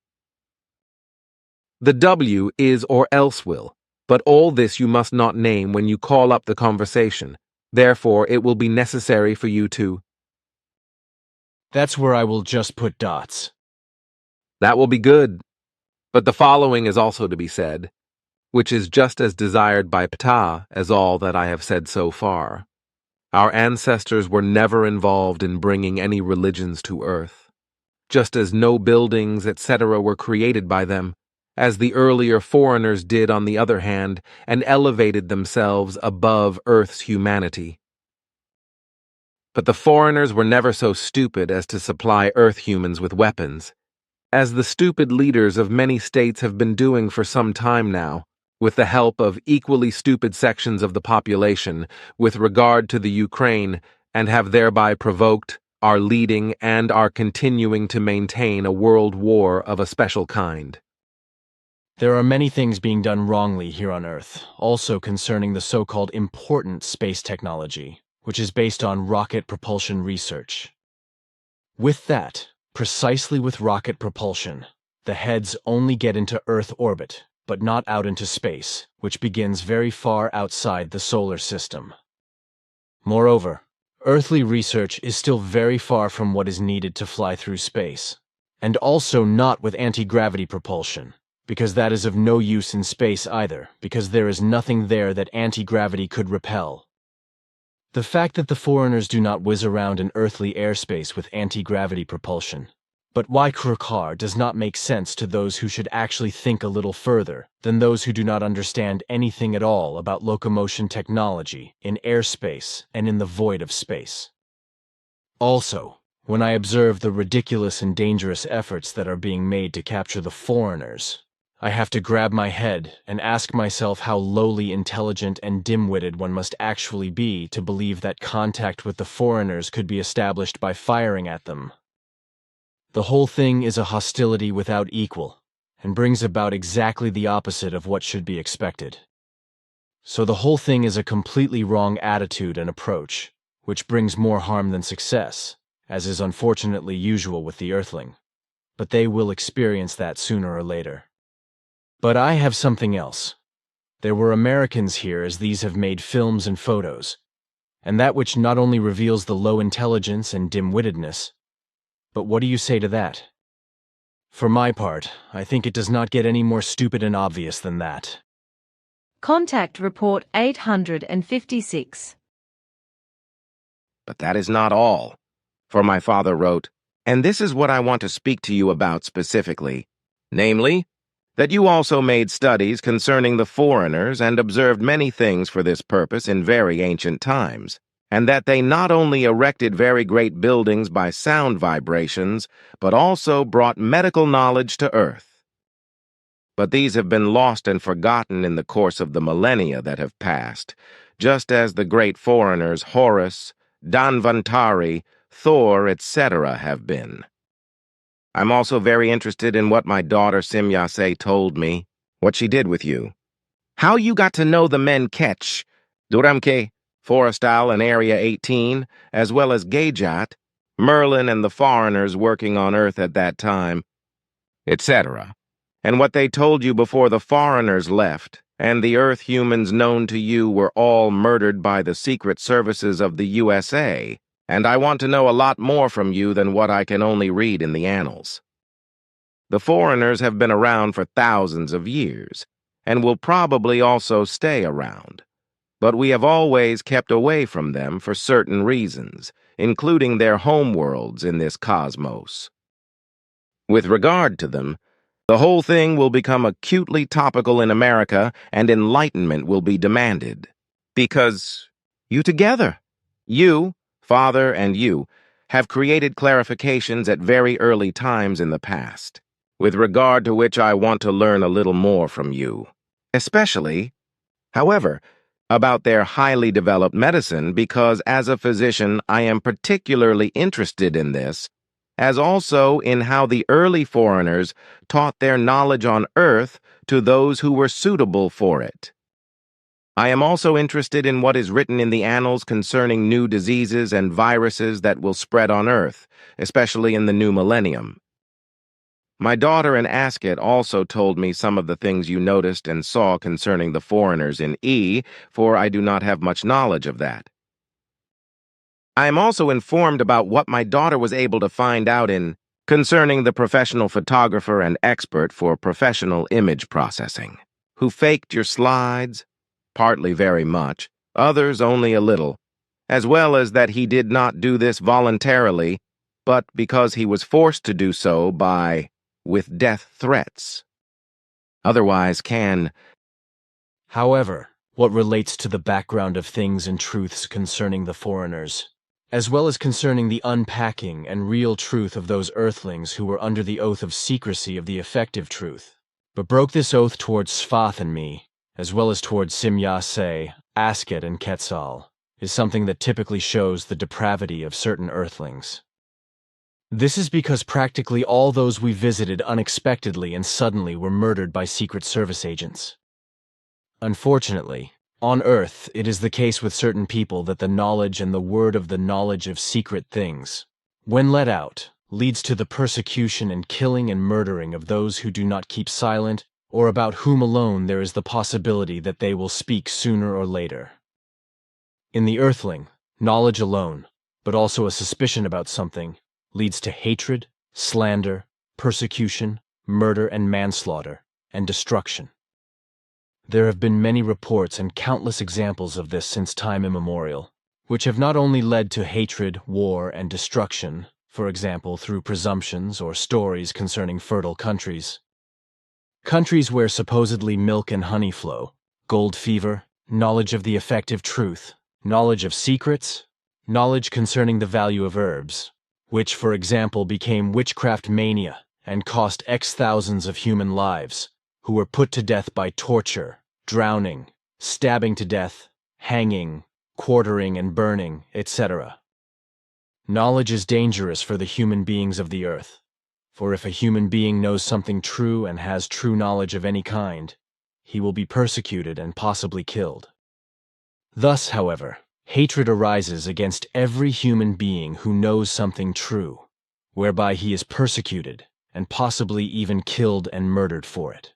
D: The W is or else will, but all this you must not name when you call up the conversation. Therefore, it will be necessary for you to.
C: That's where I will just put dots.
D: That will be good. But the following is also to be said, which is just as desired by Ptah as all that I have said so far. Our ancestors were never involved in bringing any religions to Earth, just as no buildings, etc. were created by them, as the earlier foreigners did on the other hand, and elevated themselves above Earth's humanity. But the foreigners were never so stupid as to supply Earth humans with weapons, as the stupid leaders of many states have been doing for some time now, with the help of equally stupid sections of the population with regard to the Ukraine, and have thereby provoked, are leading, and are continuing to maintain a world war of a special kind.
C: There are many things being done wrongly here on Earth, also concerning the so-called important space technology, which is based on rocket propulsion research. With that, precisely with rocket propulsion, the heads only get into Earth orbit, but not out into space, which begins very far outside the solar system. Moreover, earthly research is still very far from what is needed to fly through space, and also not with anti-gravity propulsion, because that is of no use in space either, because there is nothing there that anti-gravity could repel. The fact that the foreigners do not whiz around in earthly airspace with anti-gravity propulsion, but why Krukar does not make sense to those who should actually think a little further than those who do not understand anything at all about locomotion technology in airspace and in the void of space. Also, when I observe the ridiculous and dangerous efforts that are being made to capture the foreigners, I have to grab my head and ask myself how lowly intelligent and dim-witted one must actually be to believe that contact with the foreigners could be established by firing at them. The whole thing is a hostility without equal, and brings about exactly the opposite of what should be expected. So the whole thing is a completely wrong attitude and approach, which brings more harm than success, as is unfortunately usual with the Earthling. But they will experience that sooner or later. But I have something else. There were Americans here as these have made films and photos, and that which not only reveals the low intelligence and dim-wittedness, but what do you say to that? For my part, I think it does not get any more stupid and obvious than that.
B: Contact Report 856.
D: But that is not all. For my father wrote, and this is what I want to speak to you about specifically, namely, that you also made studies concerning the foreigners and observed many things for this purpose in very ancient times, and that they not only erected very great buildings by sound vibrations, but also brought medical knowledge to Earth. But these have been lost and forgotten in the course of the millennia that have passed, just as the great foreigners Horus, Dhanvantari, Thor, etc. have been. I'm also very interested in what my daughter Simyase told me, what she did with you. How you got to know the men Ketch, Duramke, Forestal and Area 18, as well as Gajat, Merlin and the foreigners working on Earth at that time, etc. And what they told you before the foreigners left, and the Earth humans known to you were all murdered by the secret services of the USA, and I want to know a lot more from you than what I can only read in the annals. The foreigners have been around for thousands of years, and will probably also stay around. But we have always kept away from them for certain reasons, including their homeworlds in this cosmos. With regard to them, the whole thing will become acutely topical in America, and enlightenment will be demanded. Because you together, you, Father and you, have created clarifications at very early times in the past, with regard to which I want to learn a little more from you. Especially, however, about their highly developed medicine, because as a physician I am particularly interested in this, as also in how the early foreigners taught their knowledge on Earth to those who were suitable for it. I am also interested in what is written in the annals concerning new diseases and viruses that will spread on Earth, especially in the new millennium. My daughter and Asket also told me some of the things you noticed and saw concerning the foreigners in E, for I do not have much knowledge of that. I am also informed about what my daughter was able to find out concerning the professional photographer and expert for professional image processing, who faked your slides, partly very much, others only a little, as well as that he did not do this voluntarily, but because he was forced to do so with death threats. Otherwise
C: However, what relates to the background of things and truths concerning the foreigners, as well as concerning the unpacking and real truth of those earthlings who were under the oath of secrecy of the effective truth, but broke this oath towards Sfath and me, as well as towards Simyase, Asket, and Quetzal, is something that typically shows the depravity of certain earthlings. This is because practically all those we visited unexpectedly and suddenly were murdered by Secret Service agents. Unfortunately, on Earth, it is the case with certain people that the knowledge and the word of the knowledge of secret things, when let out, leads to the persecution and killing and murdering of those who do not keep silent or about whom alone there is the possibility that they will speak sooner or later. In the Earthling, knowledge alone, but also a suspicion about something, leads to hatred, slander, persecution, murder and manslaughter, and destruction. There have been many reports and countless examples of this since time immemorial, which have not only led to hatred, war, and destruction, for example through presumptions or stories concerning fertile countries where supposedly milk and honey flow, gold fever, knowledge of the effective truth, knowledge of secrets, knowledge concerning the value of herbs, which, for example, became witchcraft mania and cost X thousands of human lives, who were put to death by torture, drowning, stabbing to death, hanging, quartering and burning, etc. Knowledge is dangerous for the human beings of the earth, for if a human being knows something true and has true knowledge of any kind, he will be persecuted and possibly killed. Thus, however, hatred arises against every human being who knows something true, whereby he is persecuted and possibly even killed and murdered for it.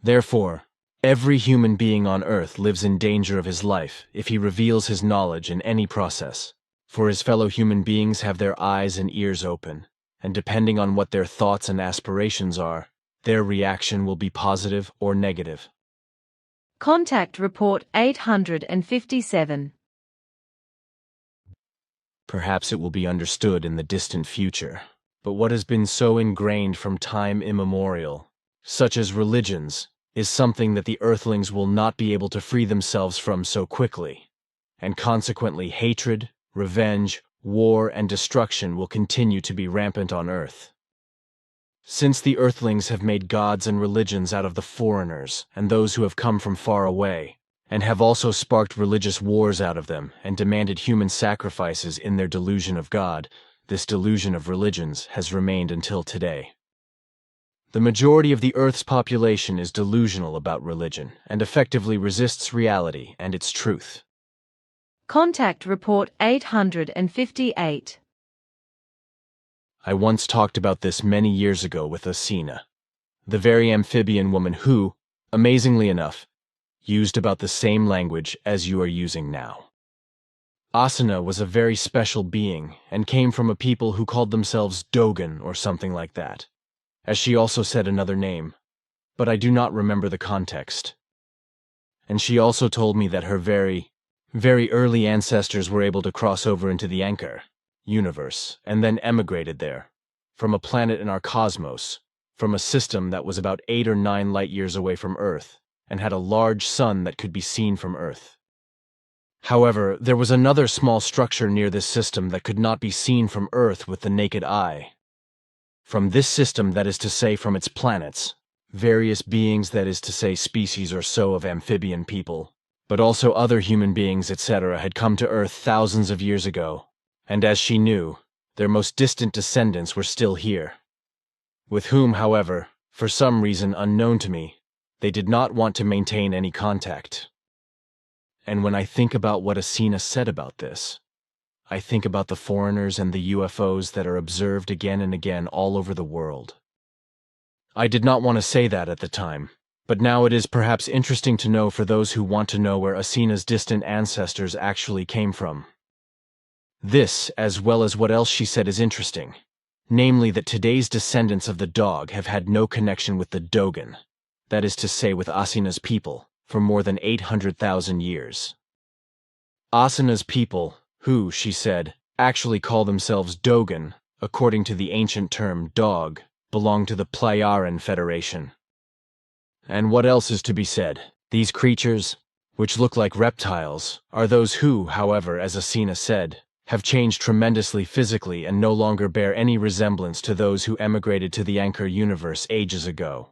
C: Therefore, every human being on Earth lives in danger of his life if he reveals his knowledge in any process, for his fellow human beings have their eyes and ears open, and depending on what their thoughts and aspirations are, their reaction will be positive or negative.
B: Contact Report 857.
C: Perhaps it will be understood in the distant future, but what has been so ingrained from time immemorial, such as religions, is something that the Earthlings will not be able to free themselves from so quickly, and consequently hatred, revenge, war, and destruction will continue to be rampant on Earth. Since the Earthlings have made gods and religions out of the foreigners and those who have come from far away, and have also sparked religious wars out of them and demanded human sacrifices in their delusion of God, this delusion of religions has remained until today. The majority of the Earth's population is delusional about religion and effectively resists reality and its truth.
B: Contact Report 858.
C: I once talked about this many years ago with Asina, the very amphibian woman who, amazingly enough, used about the same language as you are using now. Asina was a very special being and came from a people who called themselves Dogen or something like that, as she also said another name, but I do not remember the context. And she also told me that her very early ancestors were able to cross over into the Anchor universe and then emigrated there, from a planet in our cosmos, from a system that was about 8 or 9 light years away from Earth, and had a large sun that could be seen from Earth. However, there was another small structure near this system that could not be seen from Earth with the naked eye. From this system, that is to say from its planets, various beings, that is to say species or so of amphibian people, but also other human beings, etc., had come to Earth thousands of years ago, and as she knew, their most distant descendants were still here, with whom, however, for some reason unknown to me, they did not want to maintain any contact. And when I think about what Asina said about this, I think about the foreigners and the UFOs that are observed again and again all over the world. I did not want to say that at the time, but now it is perhaps interesting to know for those who want to know where Asina's distant ancestors actually came from. This, as well as what else she said, is interesting, namely that today's descendants of the dog have had no connection with the Dogen, that is to say with Asina's people, for more than 800,000 years. Asina's people, who, she said, actually call themselves Dogen, according to the ancient term dog, belong to the Plejaren Federation. And what else is to be said? These creatures, which look like reptiles, are those who, however, as Asina said, have changed tremendously physically and no longer bear any resemblance to those who emigrated to the Anchor universe ages ago.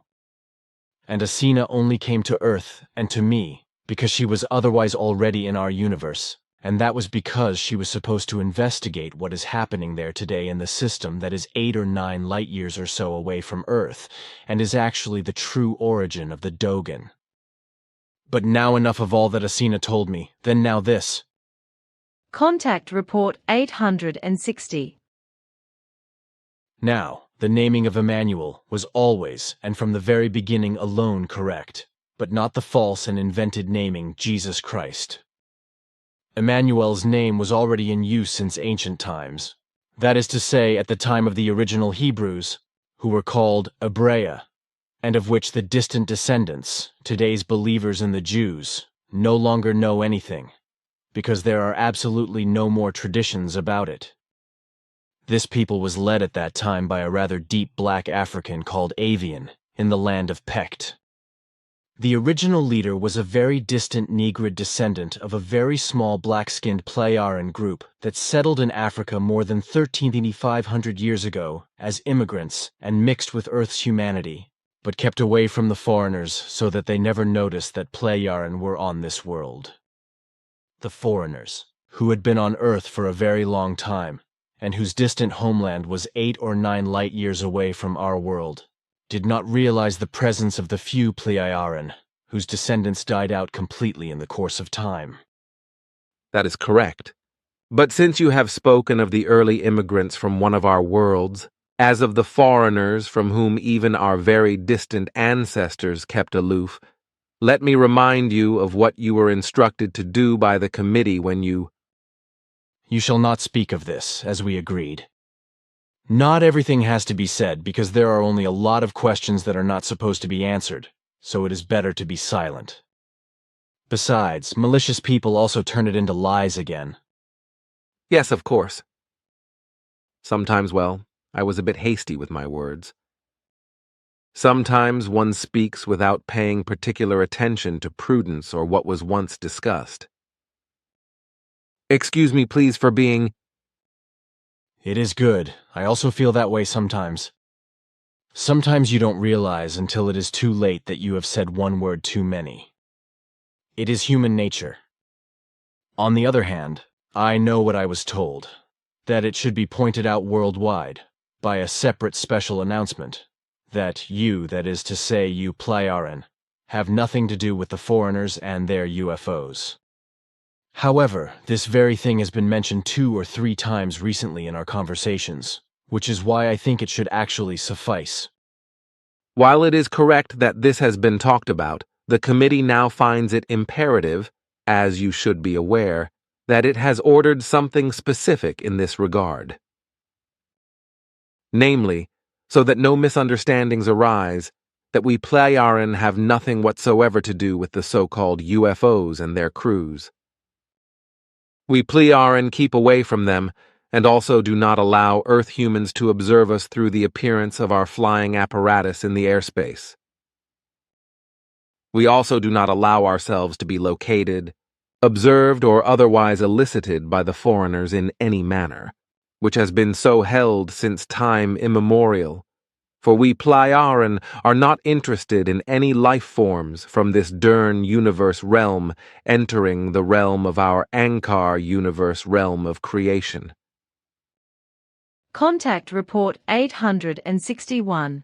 C: And Asina only came to Earth and to me because she was otherwise already in our universe, and that was because she was supposed to investigate what is happening there today in the system that is 8 or 9 light years or so away from Earth, and is actually the true origin of the Dogen. But now enough of all that Asina told me, then now this.
B: Contact Report 860.
C: Now, the naming of Emmanuel was always, and from the very beginning alone, correct, but not the false and invented naming Jesus Christ. Emmanuel's name was already in use since ancient times, that is to say, at the time of the original Hebrews, who were called Hebrea, and of which the distant descendants, today's believers in the Jews, no longer know anything, because there are absolutely no more traditions about it. This people was led at that time by a rather deep black African called Avian, in the land of Pecht. The original leader was a very distant Negrid descendant of a very small black-skinned Plejaren group that settled in Africa more than 13,500 years ago as immigrants and mixed with Earth's humanity, but kept away from the foreigners so that they never noticed that Plejaren were on this world. The foreigners, who had been on Earth for a very long time, and whose distant homeland was 8 or 9 light years away from our world, did not realize the presence of the few Plejaren, whose descendants died out completely in the course of time.
D: That is correct. But since you have spoken of the early immigrants from one of our worlds, as of the foreigners from whom even our very distant ancestors kept aloof, let me remind you of what you were instructed to do by the committee when you—
C: You shall not speak of this, as we agreed. Not everything has to be said because there are only a lot of questions that are not supposed to be answered, so it is better to be silent. Besides, malicious people also turn it into lies again.
D: Yes, of course. Sometimes, well, I was a bit hasty with my words. Sometimes one speaks without paying particular attention to prudence or what was once discussed. Excuse me, please, for being—
C: It is good. I also feel that way sometimes. Sometimes you don't realize until it is too late that you have said one word too many. It is human nature. On the other hand, I know what I was told, that it should be pointed out worldwide, by a separate special announcement, that you, that is to say you Plejaren, have nothing to do with the foreigners and their UFOs. However, this very thing has been mentioned 2 or 3 times recently in our conversations, which is why I think it should actually suffice.
D: While it is correct that this has been talked about, the committee now finds it imperative, as you should be aware, that it has ordered something specific in this regard. Namely, so that no misunderstandings arise, that we Plejaren have nothing whatsoever to do with the so-called UFOs and their crews. We Plejaren keep away from them, and also do not allow Earth humans to observe us through the appearance of our flying apparatus in the airspace. We also do not allow ourselves to be located, observed, or otherwise elicited by the foreigners in any manner, which has been so held since time immemorial, for we Plejaren are not interested in any life forms from this Dern universe realm entering the realm of our Ankar universe realm of creation.
B: Contact Report 861.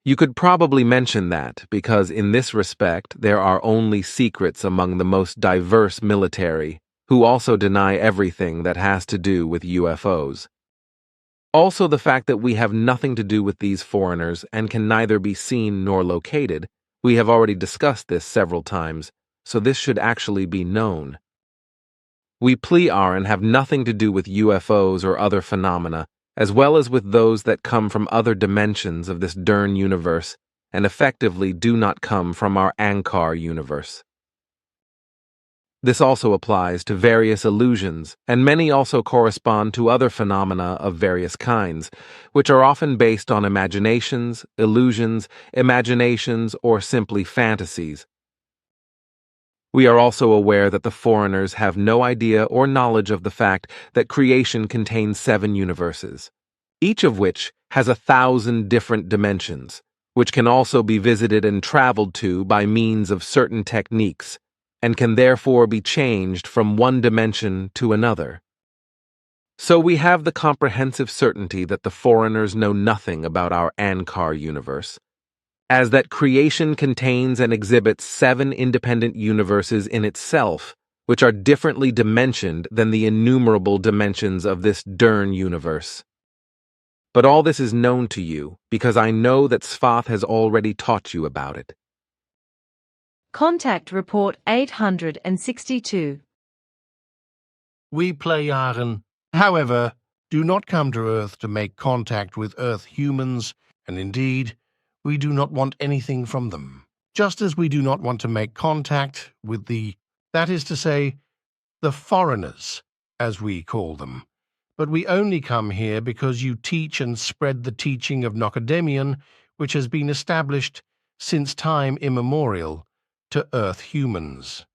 D: You could probably mention that because in this respect there are only secrets among the most diverse military, who also deny everything that has to do with UFOs. Also, the fact that we have nothing to do with these foreigners and can neither be seen nor located, we have already discussed this several times, so this should actually be known. We Plejaren have nothing to do with UFOs or other phenomena, as well as with those that come from other dimensions of this Dern universe, and effectively do not come from our Ankar universe. This also applies to various illusions, and many also correspond to other phenomena of various kinds, which are often based on imaginations, illusions, imaginations, or simply fantasies. We are also aware that the foreigners have no idea or knowledge of the fact that creation contains 7 universes, each of which has 1,000 different dimensions, which can also be visited and traveled to by means of certain techniques, and can therefore be changed from one dimension to another. So we have the comprehensive certainty that the foreigners know nothing about our Ankar universe, as that creation contains and exhibits 7 independent universes in itself, which are differently dimensioned than the innumerable dimensions of this Dern universe. But all this is known to you, because I know that Svath has already taught you about it.
B: Contact Report 862.
G: We Plejaren, however, do not come to Earth to make contact with Earth humans, and indeed, we do not want anything from them. Just as we do not want to make contact with that is to say, the foreigners, as we call them. But we only come here because you teach and spread the teaching of Nocademian, which has been established since time immemorial, to Earth humans.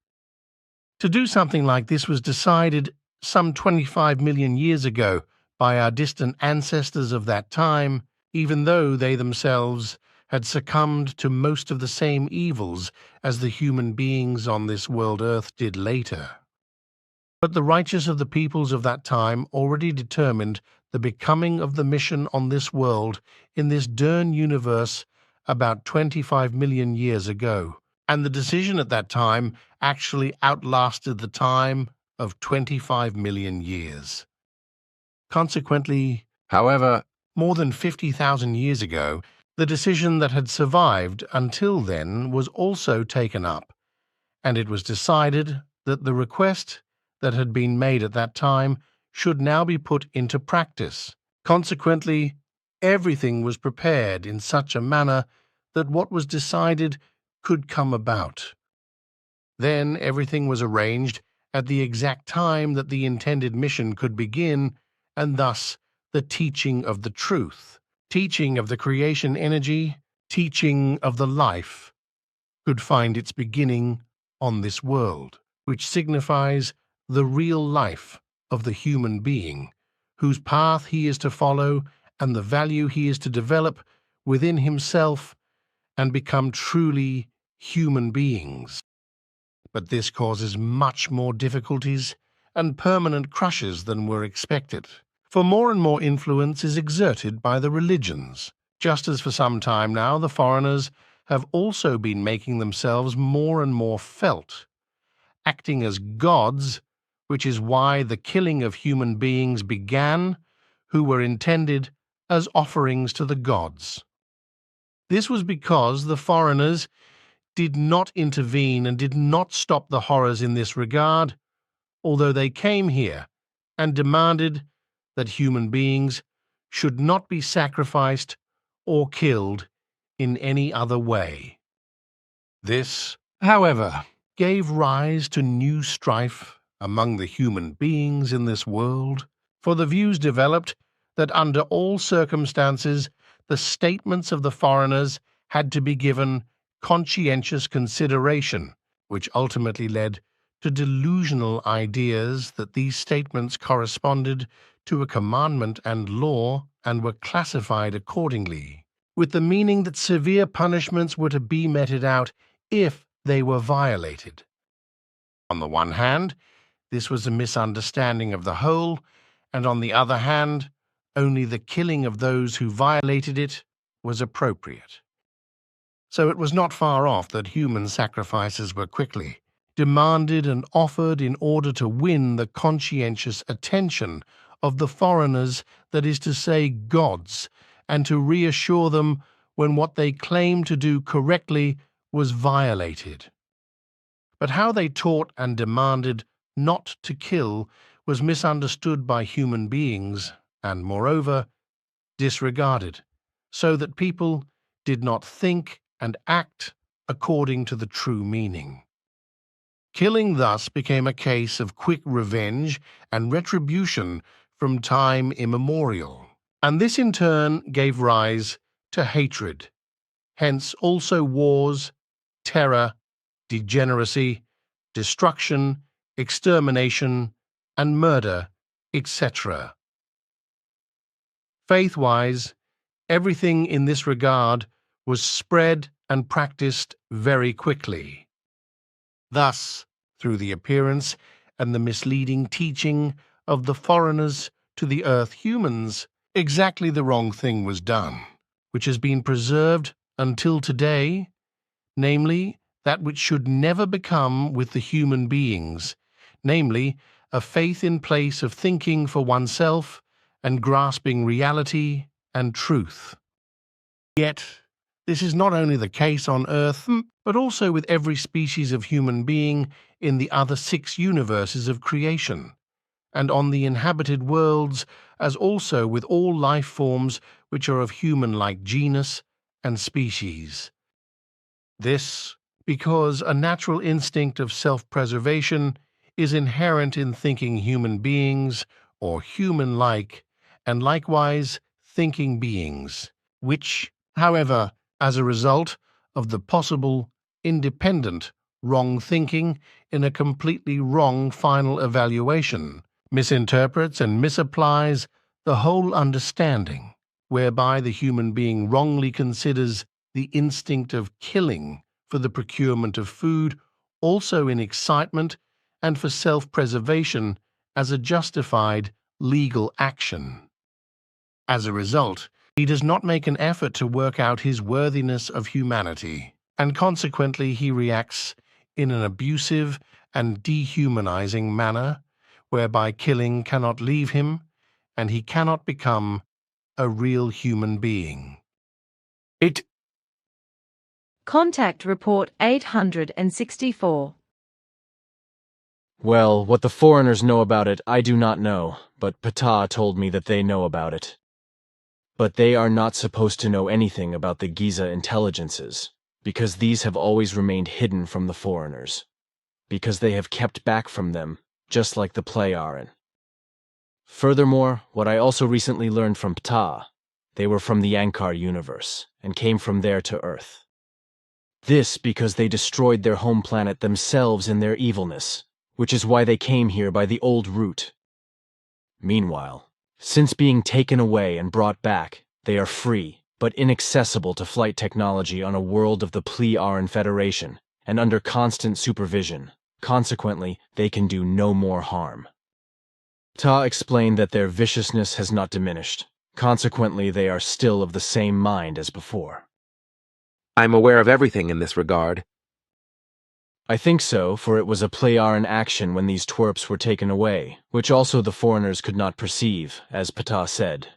G: To do something like this was decided some 25 million years ago by our distant ancestors of that time, even though they themselves had succumbed to most of the same evils as the human beings on this world Earth did later. But the righteous of the peoples of that time already determined the becoming of the mission on this world in this Dern universe about 25 million years ago, and the decision at that time actually outlasted the time of 25 million years. Consequently, however, more than 50,000 years ago, the decision that had survived until then was also taken up, and it was decided that the request that had been made at that time should now be put into practice. Consequently, everything was prepared in such a manner that what was decided could come about. Then everything was arranged at the exact time that the intended mission could begin, and thus the teaching of the truth, teaching of the creation energy, teaching of the life, could find its beginning on this world, which signifies the real life of the human being, whose path he is to follow and the value he is to develop within himself and become truly human beings. But this causes much more difficulties and permanent crushes than were expected, for more and more influence is exerted by the religions, just as for some time now the foreigners have also been making themselves more and more felt, acting as gods, which is why the killing of human beings began, who were intended as offerings to the gods. This was because the foreigners did not intervene and did not stop the horrors in this regard, although they came here and demanded that human beings should not be sacrificed or killed in any other way. This, however, gave rise to new strife among the human beings in this world, for the views developed that under all circumstances the statements of the foreigners had to be given conscientious consideration, which ultimately led to delusional ideas that these statements corresponded to a commandment and law and were classified accordingly, with the meaning that severe punishments were to be meted out if they were violated. On the one hand, this was a misunderstanding of the whole, and on the other hand, only the killing of those who violated it was appropriate. So it was not far off that human sacrifices were quickly demanded and offered in order to win the conscientious attention of the foreigners, that is to say, gods, and to reassure them when what they claimed to do correctly was violated. But how they taught and demanded not to kill was misunderstood by human beings and, moreover, disregarded, so that people did not think and act according to the true meaning. Killing thus became a case of quick revenge and retribution from time immemorial, and this in turn gave rise to hatred, hence also wars, terror, degeneracy, destruction, extermination, and murder, etc. Faith-wise, everything in this regard was spread and practiced very quickly. Thus, through the appearance and the misleading teaching of the foreigners to the Earth humans, exactly the wrong thing was done, which has been preserved until today, namely, that which should never become with the human beings, namely, a faith in place of thinking for oneself and grasping reality and truth. Yet, this is not only the case on Earth, but also with every species of human being in the other 6 universes of creation, and on the inhabited worlds, as also with all life forms which are of human-like genus and species. This because a natural instinct of self-preservation is inherent in thinking human beings, or human-like, and likewise thinking beings, which, however, as a result of the possible, independent, wrong thinking in a completely wrong final evaluation, misinterprets and misapplies the whole understanding, whereby the human being wrongly considers the instinct of killing for the procurement of food also in excitement and for self-preservation as a justified legal action. As a result, he does not make an effort to work out his worthiness of humanity, and consequently he reacts in an abusive and dehumanizing manner, whereby killing cannot leave him, and he cannot become a real human being.
B: Contact Report 864.
C: Well, what the foreigners know about it, I do not know, but Ptah told me that they know about it. But they are not supposed to know anything about the Giza intelligences, because these have always remained hidden from the foreigners, because they have kept back from them, just like the Plejaren. Furthermore, what I also recently learned from Ptah, they were from the Ankar universe, and came from there to Earth. This because they destroyed their home planet themselves in their evilness, which is why they came here by the old route. Meanwhile, since being taken away and brought back, they are free, but inaccessible to flight technology on a world of the Plejaren Federation, and under constant supervision. Consequently, they can do no more harm. Ptah explained that their viciousness has not diminished. Consequently, they are still of the same mind as before.
D: I'm aware of everything in this regard.
C: I think so, for it was a Plejaren action when these twerps were taken away, which also the foreigners could not perceive, as Ptah said.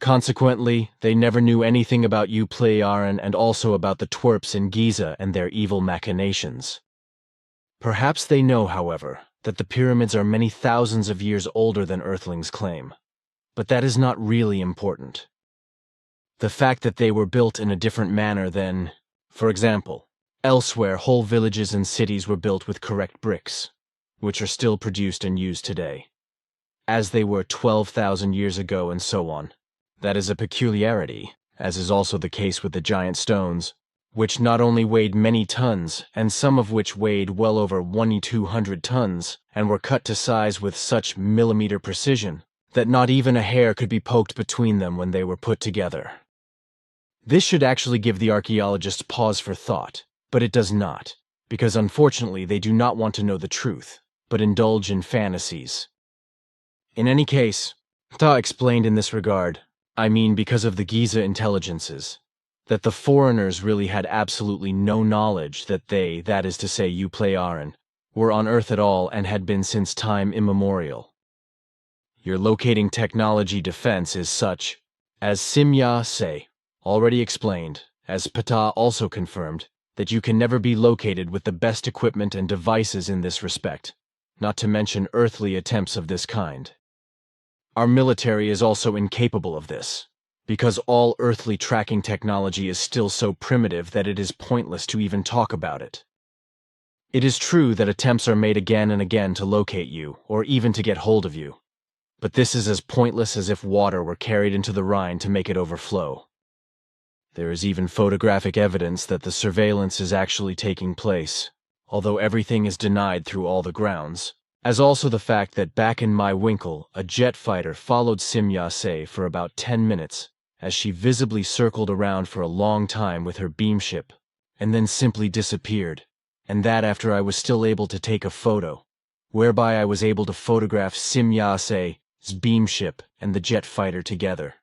C: Consequently, they never knew anything about you Plejaren and also about the twerps in Giza and their evil machinations. Perhaps they know, however, that the pyramids are many thousands of years older than Earthlings claim, but that is not really important. The fact that they were built in a different manner than, for example, elsewhere whole villages and cities were built with correct bricks, which are still produced and used today, as they were 12,000 years ago and so on. That is a peculiarity, as is also the case with the giant stones, which not only weighed many tons, and some of which weighed well over 1,200 tons, and were cut to size with such millimeter precision, that not even a hair could be poked between them when they were put together. This should actually give the archaeologists pause for thought, but it does not, because unfortunately they do not want to know the truth, but indulge in fantasies. In any case, Ta explained in this regard, I mean because of the Giza intelligences, that the foreigners really had absolutely no knowledge that they, that is to say you Plejaren, were on Earth at all and had been since time immemorial. Your locating technology defense is such, as Simya say, already explained, as Ptah also confirmed, that you can never be located with the best equipment and devices in this respect, not to mention earthly attempts of this kind. Our military is also incapable of this, because all earthly tracking technology is still so primitive that it is pointless to even talk about it. It is true that attempts are made again and again to locate you, or even to get hold of you, but this is as pointless as if water were carried into the Rhine to make it overflow. There is even photographic evidence that the surveillance is actually taking place, although everything is denied through all the grounds, as also the fact that back in my Winkle, a jet fighter followed Simya-se for about 10 minutes, as she visibly circled around for a long time with her beam ship, and then simply disappeared, and that after I was still able to take a photo, whereby I was able to photograph Simya-se's beam ship and the jet fighter together.